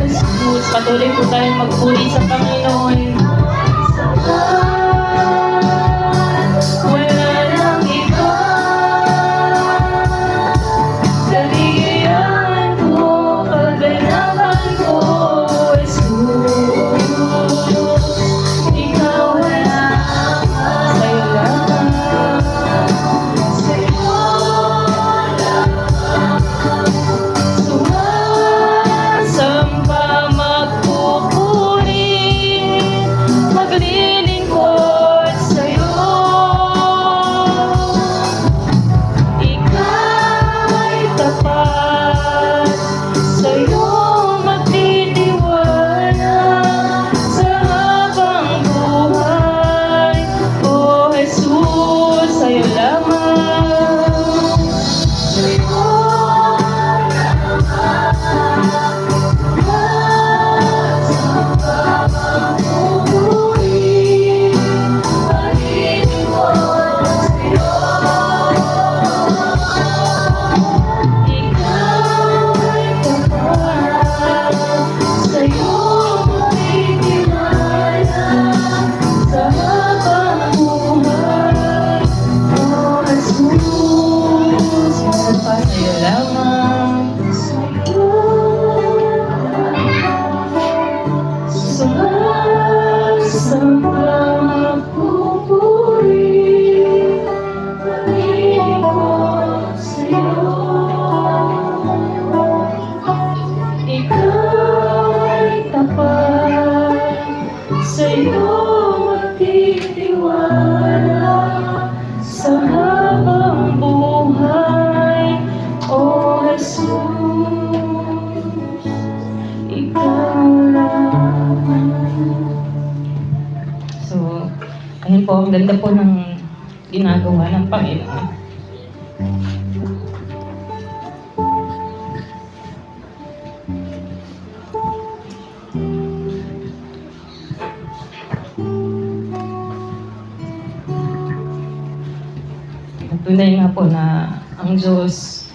Jesus, patuloy po tayong magpuri sa Panginoon. Wala nang iba. Kaligayahan ko, kaganapan ko, Jesus. Ikaw lang, sa'yo lang, sa'yo lang. Sumasamba, magpupuri, maglilingkod sa'yo. Ika'y tapat, sa'yo magtitiwala sa habang buhay. O Jesus, sa'yo lamang, sa'yo sa'yo lamang, sumasamba, magpupuri, maglilingkod sa'yo. Ika'y tapat, sa'yo magtitiwala sa habang buhay. O Jesus, ikaw lang. So, ayun po, ang ganda po ng ginagawa ng Panginoon. Tunay nga po na ang Diyos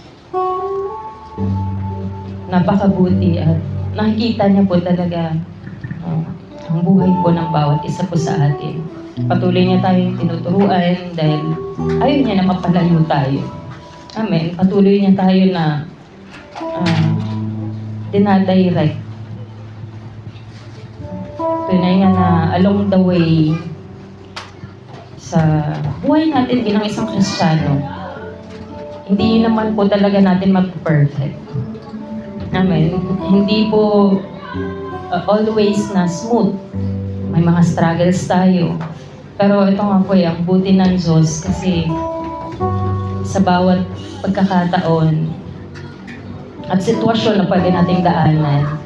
napakabuti at nakikita niya po talaga ang buhay po ng bawat isa po sa atin. Patuloy niya tayong tinuturuan dahil ayaw niya na mapalayo tayo. Amen. Patuloy niya tayo na dinadirect. Tunay nga na along the way sa buhay natin bilang isang Kristiyano, hindi naman po talaga natin mag-perfect. Amen. Hindi po always na smooth. May mga struggles tayo. Pero ito nga po ang buti ng Diyos kasi sa bawat pagkakataon at sitwasyon na pwede nating daanan,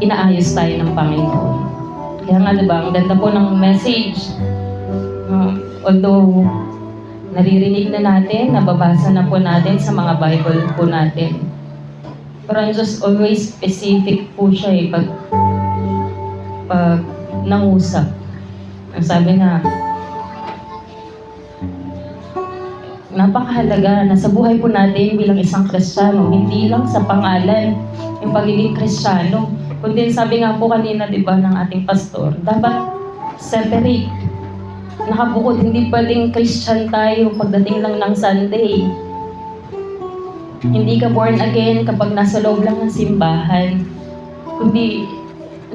inaayos tayo ng Panginoon. Kaya nga diba, ang ganda po ng message. Although naririnig na natin, nababasa na po natin sa mga Bible po natin. Pero ang Diyos always specific po siya pag nangusap. Ang sabi na, napakahalaga na sa buhay po natin bilang isang Kristiyano, hindi lang sa pangalan yung pagiging Kristiyano, kundi sabi nga po kanina, di ba, ng ating pastor, dapat separate. Nakabukod, hindi pwedeng Christian tayo pagdating lang ng Sunday. Hindi ka born again kapag nasa loob lang ng simbahan. Kundi,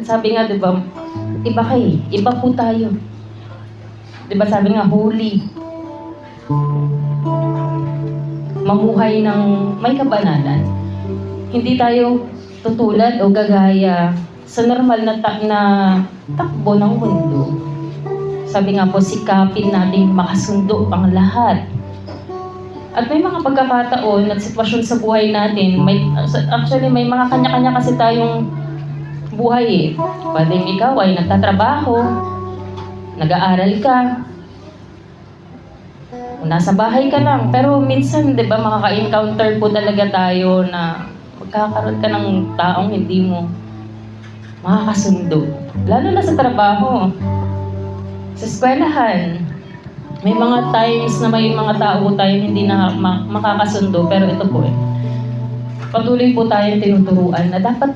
sabi nga, di ba, iba po tayo. Di ba sabi nga, holy. Mamuhay ng may kabanalan. Hindi tayo tutulad o gagaya sa normal na takbo ng mundo. Sabi nga po, sikapin nating makasundo pang lahat. At may mga pagkakataon at sitwasyon sa buhay natin, may mga kanya-kanya kasi tayong buhay Pwedeng ikaw ay nagtatrabaho, nag-aaral ka, nasa bahay ka lang. Pero minsan, di ba, makaka-encounter po talaga tayo na magkakaroon ka ng taong hindi mo makakasundo. Lalo na sa trabaho. Sa eskwelahan, may mga times na may mga tao tayong hindi na makakasundo, pero ito po patuloy po tayong tinuturuan na dapat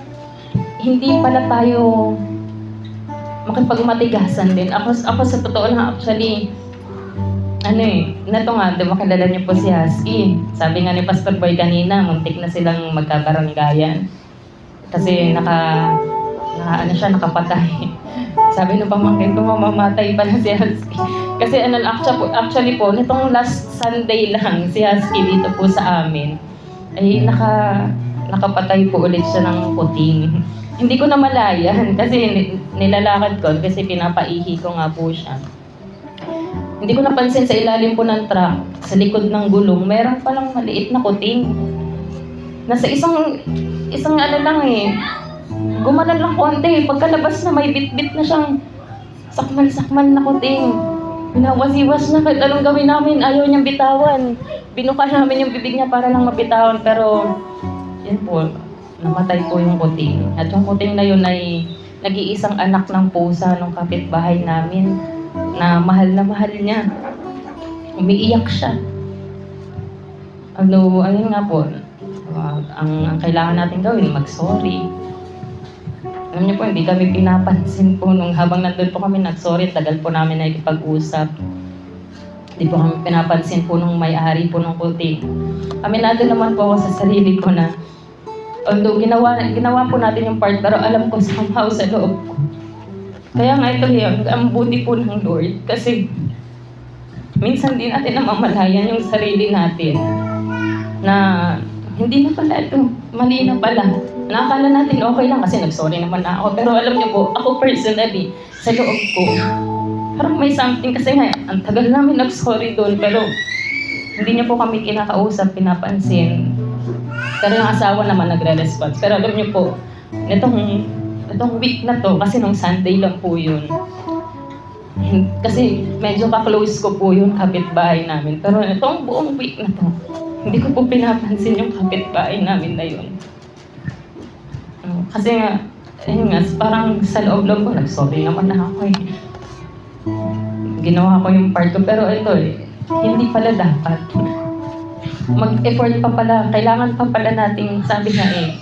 hindi pala tayo makipagmatigasan din. Ako sa totoo lang, actually, nato nga, di ba kilala niyo po si Husky? Sabi nga ni Pastor Boy kanina, muntik na silang magkabaranggayan. Kasi nakapatay. Sabi nung pamangkin ko, mamamatay pa na si Husky. Kasi actually po, nitong last Sunday lang, si Husky dito po sa amin, ay nakapatay po ulit siya ng puting. Hindi ko na malayan kasi nilalakad ko kasi pinapaihi ko nga po siya. Hindi ko napansin sa ilalim po ng truck, sa likod ng gulong, meron palang maliit na kuting. Nasa isang gumanan lang konti. Pagkalabas na may bit-bit na siyang sakmal na kuting. Pinawasiwas na kahit anong gawin namin, ayaw niyang bitawan. Binuka namin yung bibig niya para lang mabitawan, pero yun po, namatay po yung kuting. At yung kuting na yun ay nag-iisang anak ng pusa ng kapitbahay namin na mahal niya. Umiiyak siya. Ayun nga po, ang kailangan natin gawin, mag-sorry. Alam niyo po, hindi kami pinapansin po nung habang nandun po kami nag-sorry, tagal po namin nakikipag-usap. Hindi po kami pinapansin po nung may-ari po ng kuting. Aminado naman po ako sa sarili ko na although ginawa po natin yung part, pero alam ko somehow sa loob ko. Kaya nga ito yun, ang buti po ng Lord. Kasi minsan din natin namamalayan yung sarili natin na hindi na pala ito, mali na pala. Nakakala natin okay lang kasi nag-sorry naman na ako. Pero alam niyo po, ako personally, sa loob ko, parang may something kasi nga, ang tagal namin nag-sorry doon, pero hindi niya po kami kinakausap, pinapansin. Pero yung asawa naman nagre-response. Pero alam niyo po, itong week na to, kasi nung Sunday lang po yun. Kasi medyo ka-close ko po yung kapitbahay namin. Pero itong buong week na to, hindi ko po pinapansin yung kapitbahay namin na yun. Kasi nga, ayun nga, parang sa loob-loob ko, nag-sorry naman na ako Ginawa ko yung part ko, pero ito hindi pala dapat. Mag-effort pa pala, kailangan pa pala nating, sabi nga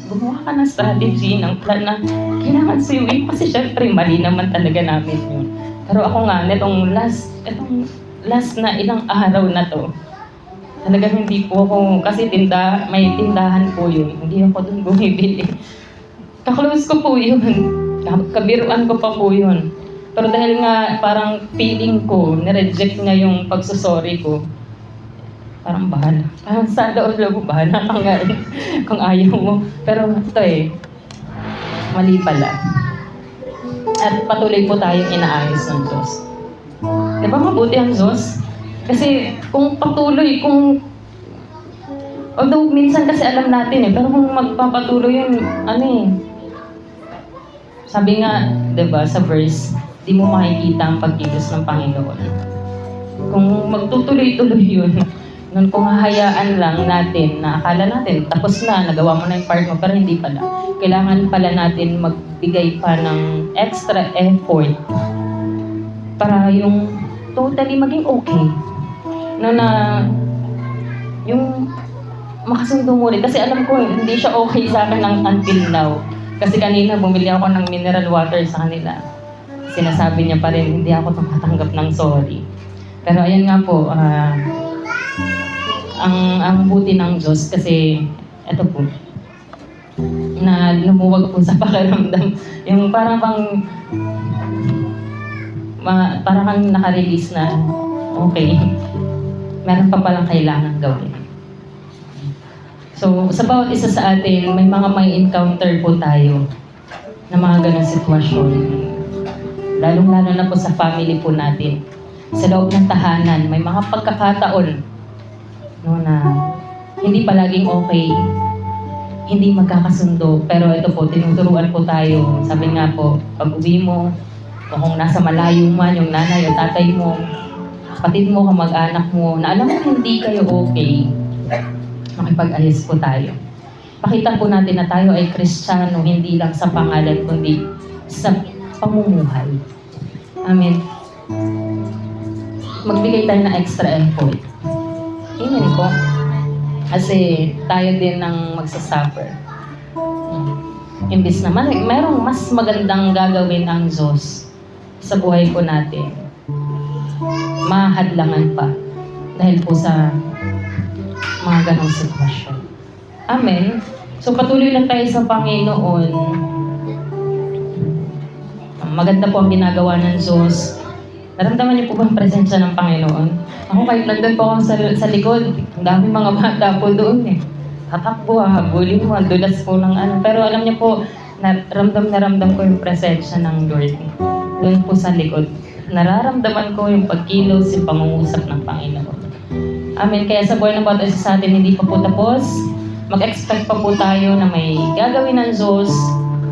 gumawa ka ng strategy, ng plan na kailangan suyuin kasi syempre mali naman talaga namin yun. Pero ako nga, itong last na ilang araw na to, talagang hindi po ako, kasi may tindahan po yun, hindi ako doon bumibili. Kaklose ko po yun, kabiruan ko pa po yun. Pero dahil nga parang feeling ko, nireject niya yung pagsusorry ko, parang bahala. Parang sa loob-loob, bahala ka nga kung ayaw mo. Pero ito mali pala. At patuloy po tayong inaayos ng Diyos. Di ba mabuti ang Diyos? Kasi kung patuloy, although minsan kasi alam natin pero kung magpapatuloy yun, sabi nga, di ba, sa verse, di mo makikita ang pagkilos ng Panginoon. Kung magtutuloy-tuloy yun, nun kung hahayaan lang natin na akala natin, tapos na, nagawa mo na yung part mo, pero hindi pala. Kailangan pala natin magbigay pa ng extra effort para yung totally maging okay. Na yung makasundo mo rin. Kasi alam ko, hindi siya okay sa akin until now. Kasi kanina bumili ako ng mineral water sa kanila. Sinasabi niya pa rin, hindi ako tumatanggap ng sorry. Pero ayan nga po, ang buti ng Diyos kasi eto po, na lumuwag po sa pakiramdam. Yung parang kang naka-release na okay, meron pa palang kailangan gawin. So, sa bawat isa sa atin, may encounter po tayo na mga ganong sitwasyon. Lalong-lalo na po sa family po natin. Sa loob ng tahanan, may mga pagkakataon na hindi palaging okay, hindi magkakasundo. Pero ito po, tinuturuan po tayo. Sabi nga po, pag-uwi mo, o kung nasa malayo man, yung nanay o tatay mo, kapatid mo, kamag-anak mo, na alam mo hindi kayo okay, makipag-ayos po tayo. Pakita po natin na tayo ay Kristiyano, hindi lang sa pangalan, kundi sa pamumuhay. Amen. magbigay tayo ng extra effort. Amen po. Kasi tayo din ang magsasuffer. Imbis naman, merong mas magandang gagawin ang Diyos sa buhay po natin. Mahadlangan pa dahil po sa mga ganong sitwasyon. Amen. So patuloy lang tayo sa Panginoon. Maganda po ang ginagawa ng Diyos. Naramdaman niyo po ba ang presensya ng Panginoon? Ako kahit nandun po ako sa likod, ang dami mga bata po doon eh. Tatakbo, habulin mo, dulas po ng ano. Pero alam niyo po, naramdam ko yung presensya ng Lord. Doon po sa likod. Nararamdaman ko yung pagkilos, yung pangungusap ng Panginoon. Amen. Kaya sa buhay ng bawat isa sa atin, hindi pa po tapos. Mag-expect pa po tayo na may gagawin ng Diyos,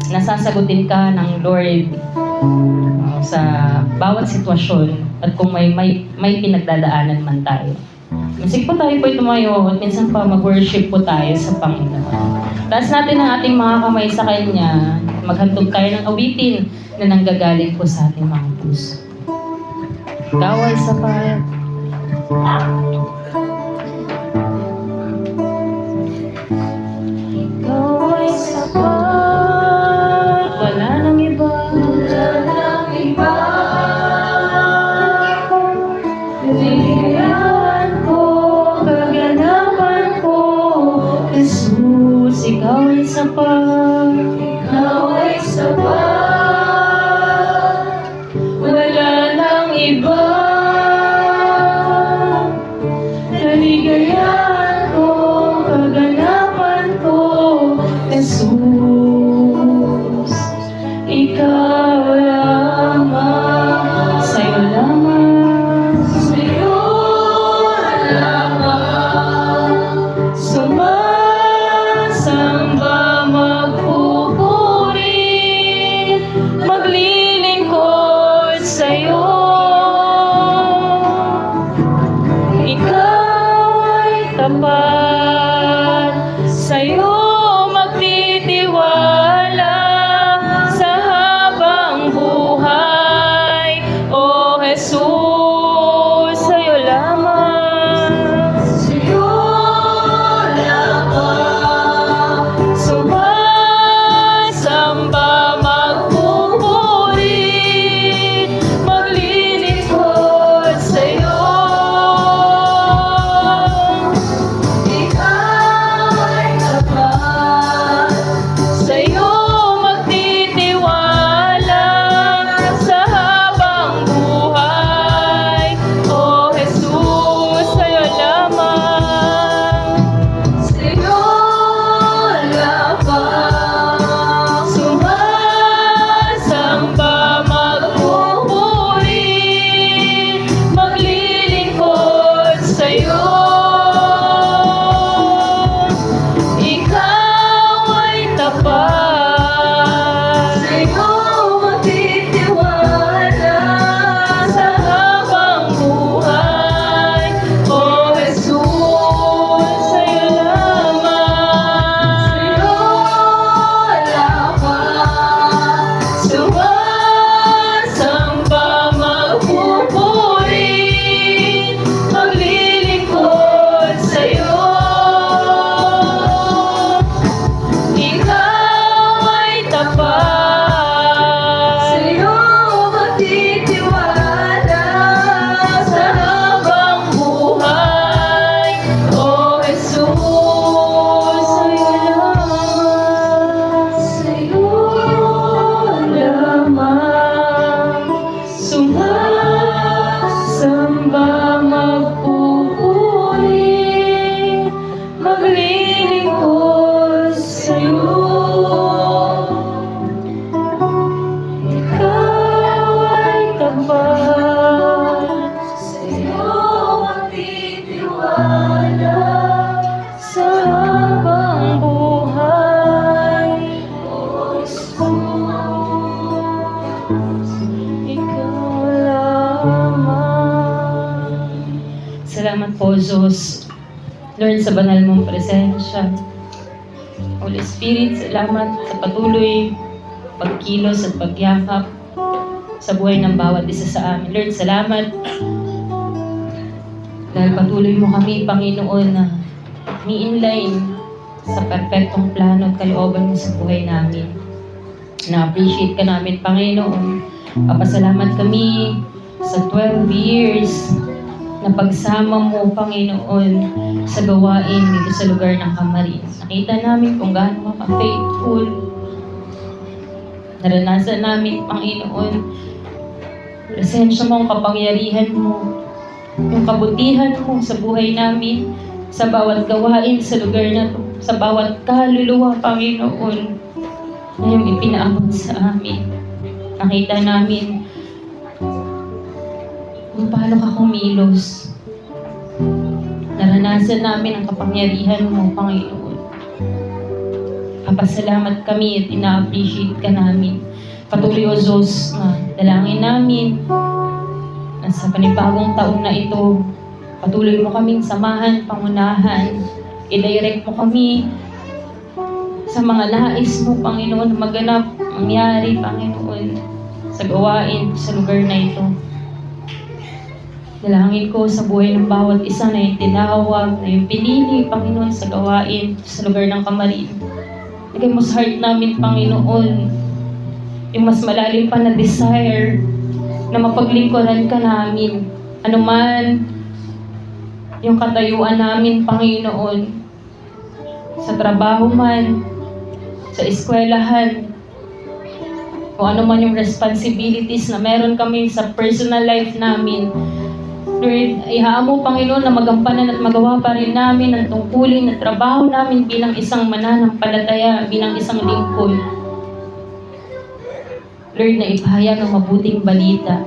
na sasagutin ka ng Lord sa bawat sitwasyon at kung may pinagdadaanan man tayo. Sige po tayo po tumayo at minsan pa mag-worship po tayo sa Panginoon. Taas natin ang ating mga kamay sa Kanya. Maghantog tayo ng awitin na nanggagaling po sa ating mga puso. Ikaw ay sapat. Ikaw ay sapat. Wala nang iba. Ligayahan ko, kaganapan ko, Jesus, ikaw ay sapat. Ikaw ay sapat. Wala nang iba. Ligayahan ko, kaganapan ko, Jesus, ikaw lamang, sa'yo lamang. Sumasamba, magpupuri, maglilingkod sa'yo. Ikaw ay tapat, sa'yo magtitiwala sa habang buhay. O Jesus, sa'yo lamang. Sa'yo lamang. Sumasamba, magpupuri, maglilingkod sa'yo. Ikaw ay tapat, sa'yo magtitiwala sa habang buhay. O Jesus, sa'yo lamang. Sa'yo lamang. Sumasamba, magpupuri, maglilingkod sa'yo. Ikaw ay tapat, sa'yo magtitiwala sa habang buhay. O Jesus, sa'yo lamang. Sa'yo lamang. Sumasamba, magpupuri, maglilingkod sa'yo. Ikaw ay tapat, sa'yo magtitiwala sa habang buhay. O Jesus, sa'yo lamang. Sa'yo lamang. Sumasamba, magpupuri, maglilingkod sa'yo. Ikaw ay tapat, sa'yo magtitiwala sa habang buhay. O Jesus, ikaw lamang. Salamat po, Diyos. Lord, sa banal mong presensya. Holy Spirit, salamat sa patuloy pagkilos at pagyakap sa buhay ng bawat isa sa amin. Lord, salamat. Dahil patuloy mo kami, Panginoon, na ni-inline sa perfectong plano at kalooban mo sa buhay namin. Na-appreciate ka namin, Panginoon. Papasalamat kami sa 12 years na pagsama mo, Panginoon, sa gawain dito sa lugar ng Camarines. Nakita namin kung gaano ka faithful. Naranasan namin, Panginoon, presensya mo, ang kapangyarihan mo, yung kabutihan mo sa buhay namin, sa bawat gawain sa lugar na to, sa bawat kaluluwa, Panginoon, na yung ipinaabot sa amin. Nakita namin kung paano ka kumilos. Naranasan namin ang kapangyarihan mo, Panginoon. Papasalamat kami at ina-appreciate ka namin. Patuloy, O Diyos, na dalangin namin na sa panibagong taon na ito, patuloy mo kaming samahan, pangunahan, i-direct mo kami sa mga nais mo, Panginoon, na maganap, mangyari, Panginoon, sa gawain sa lugar na ito. Dalangin ko sa buhay ng bawat isa na yung tinawag, na yung pinili, Panginoon, sa gawain sa lugar ng Camarines. Lagay mo sa heart namin, Panginoon, yung mas malalim pa na desire na mapaglingkuran ka namin. Ano man yung katayuan namin, Panginoon, sa trabaho man, sa eskwelahan, kung ano man yung responsibilities na meron kami sa personal life namin. Lord, ihaan mo, Panginoon, na magampanan at magawa pa rin namin ang tungkulin at trabaho namin bilang isang mananampalataya, bilang isang lingkod. Lord, na ipahayag ang mabuting balita.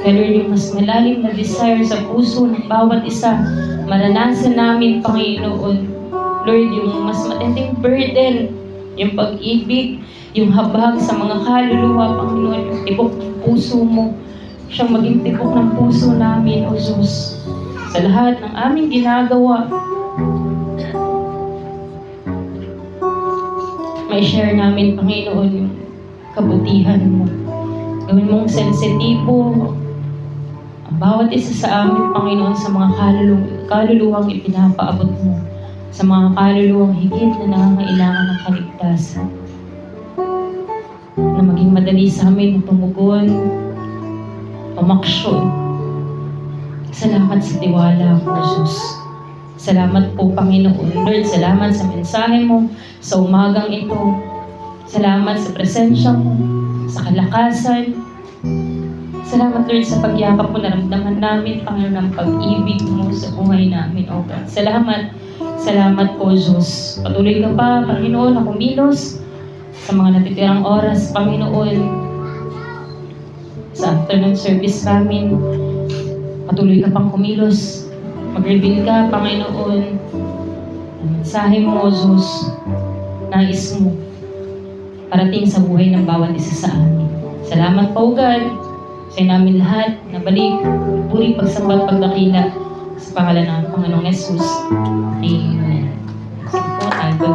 Kaya Lord, yung mas malalim na desire sa puso ng bawat isa, maranasan namin, Panginoon. Lord, yung mas matinding burden, yung pag-ibig, yung habag sa mga kaluluwa, Panginoon, yung tibok ng puso mo, siyang maging tibok ng puso namin, O Diyos, sa lahat ng aming ginagawa. May share namin, Panginoon, yung kabutihan mo. Gawin mong sensitibo ang bawat isa sa amin, Panginoon, sa mga kaluluwang ipinapaabot mo, sa mga kaluluwang higit na nangangailangan ng kaligtasan. Na maging madali sa amin na tumugon, umaksyon. Salamat sa tiwala mo, Jesus. Salamat po, Panginoon. Lord, salamat sa mensahe mo sa umagang ito. Salamat sa presensya mo, sa kalakasan. Salamat, Lord, sa pagyakap mo. Naramdaman namin, Panginoon, ang pag-ibig mo sa buhay namin, O God. Salamat. Salamat po, Diyos. Patuloy ka pa, Panginoon, na kumilos sa mga natitirang oras, Panginoon, sa afternoon service namin. Patuloy ka pang kumilos. Mag-reveal ka, Panginoon, ang mensahe mo, Diyos, nais mo parating sa buhay ng bawat isa sa amin. Salamat po, God, sa namin lahat na balik, puri, pagsambat, pagdakila sa pangalan ng Panginoong Jesus. Amen. Sige po, tayo po.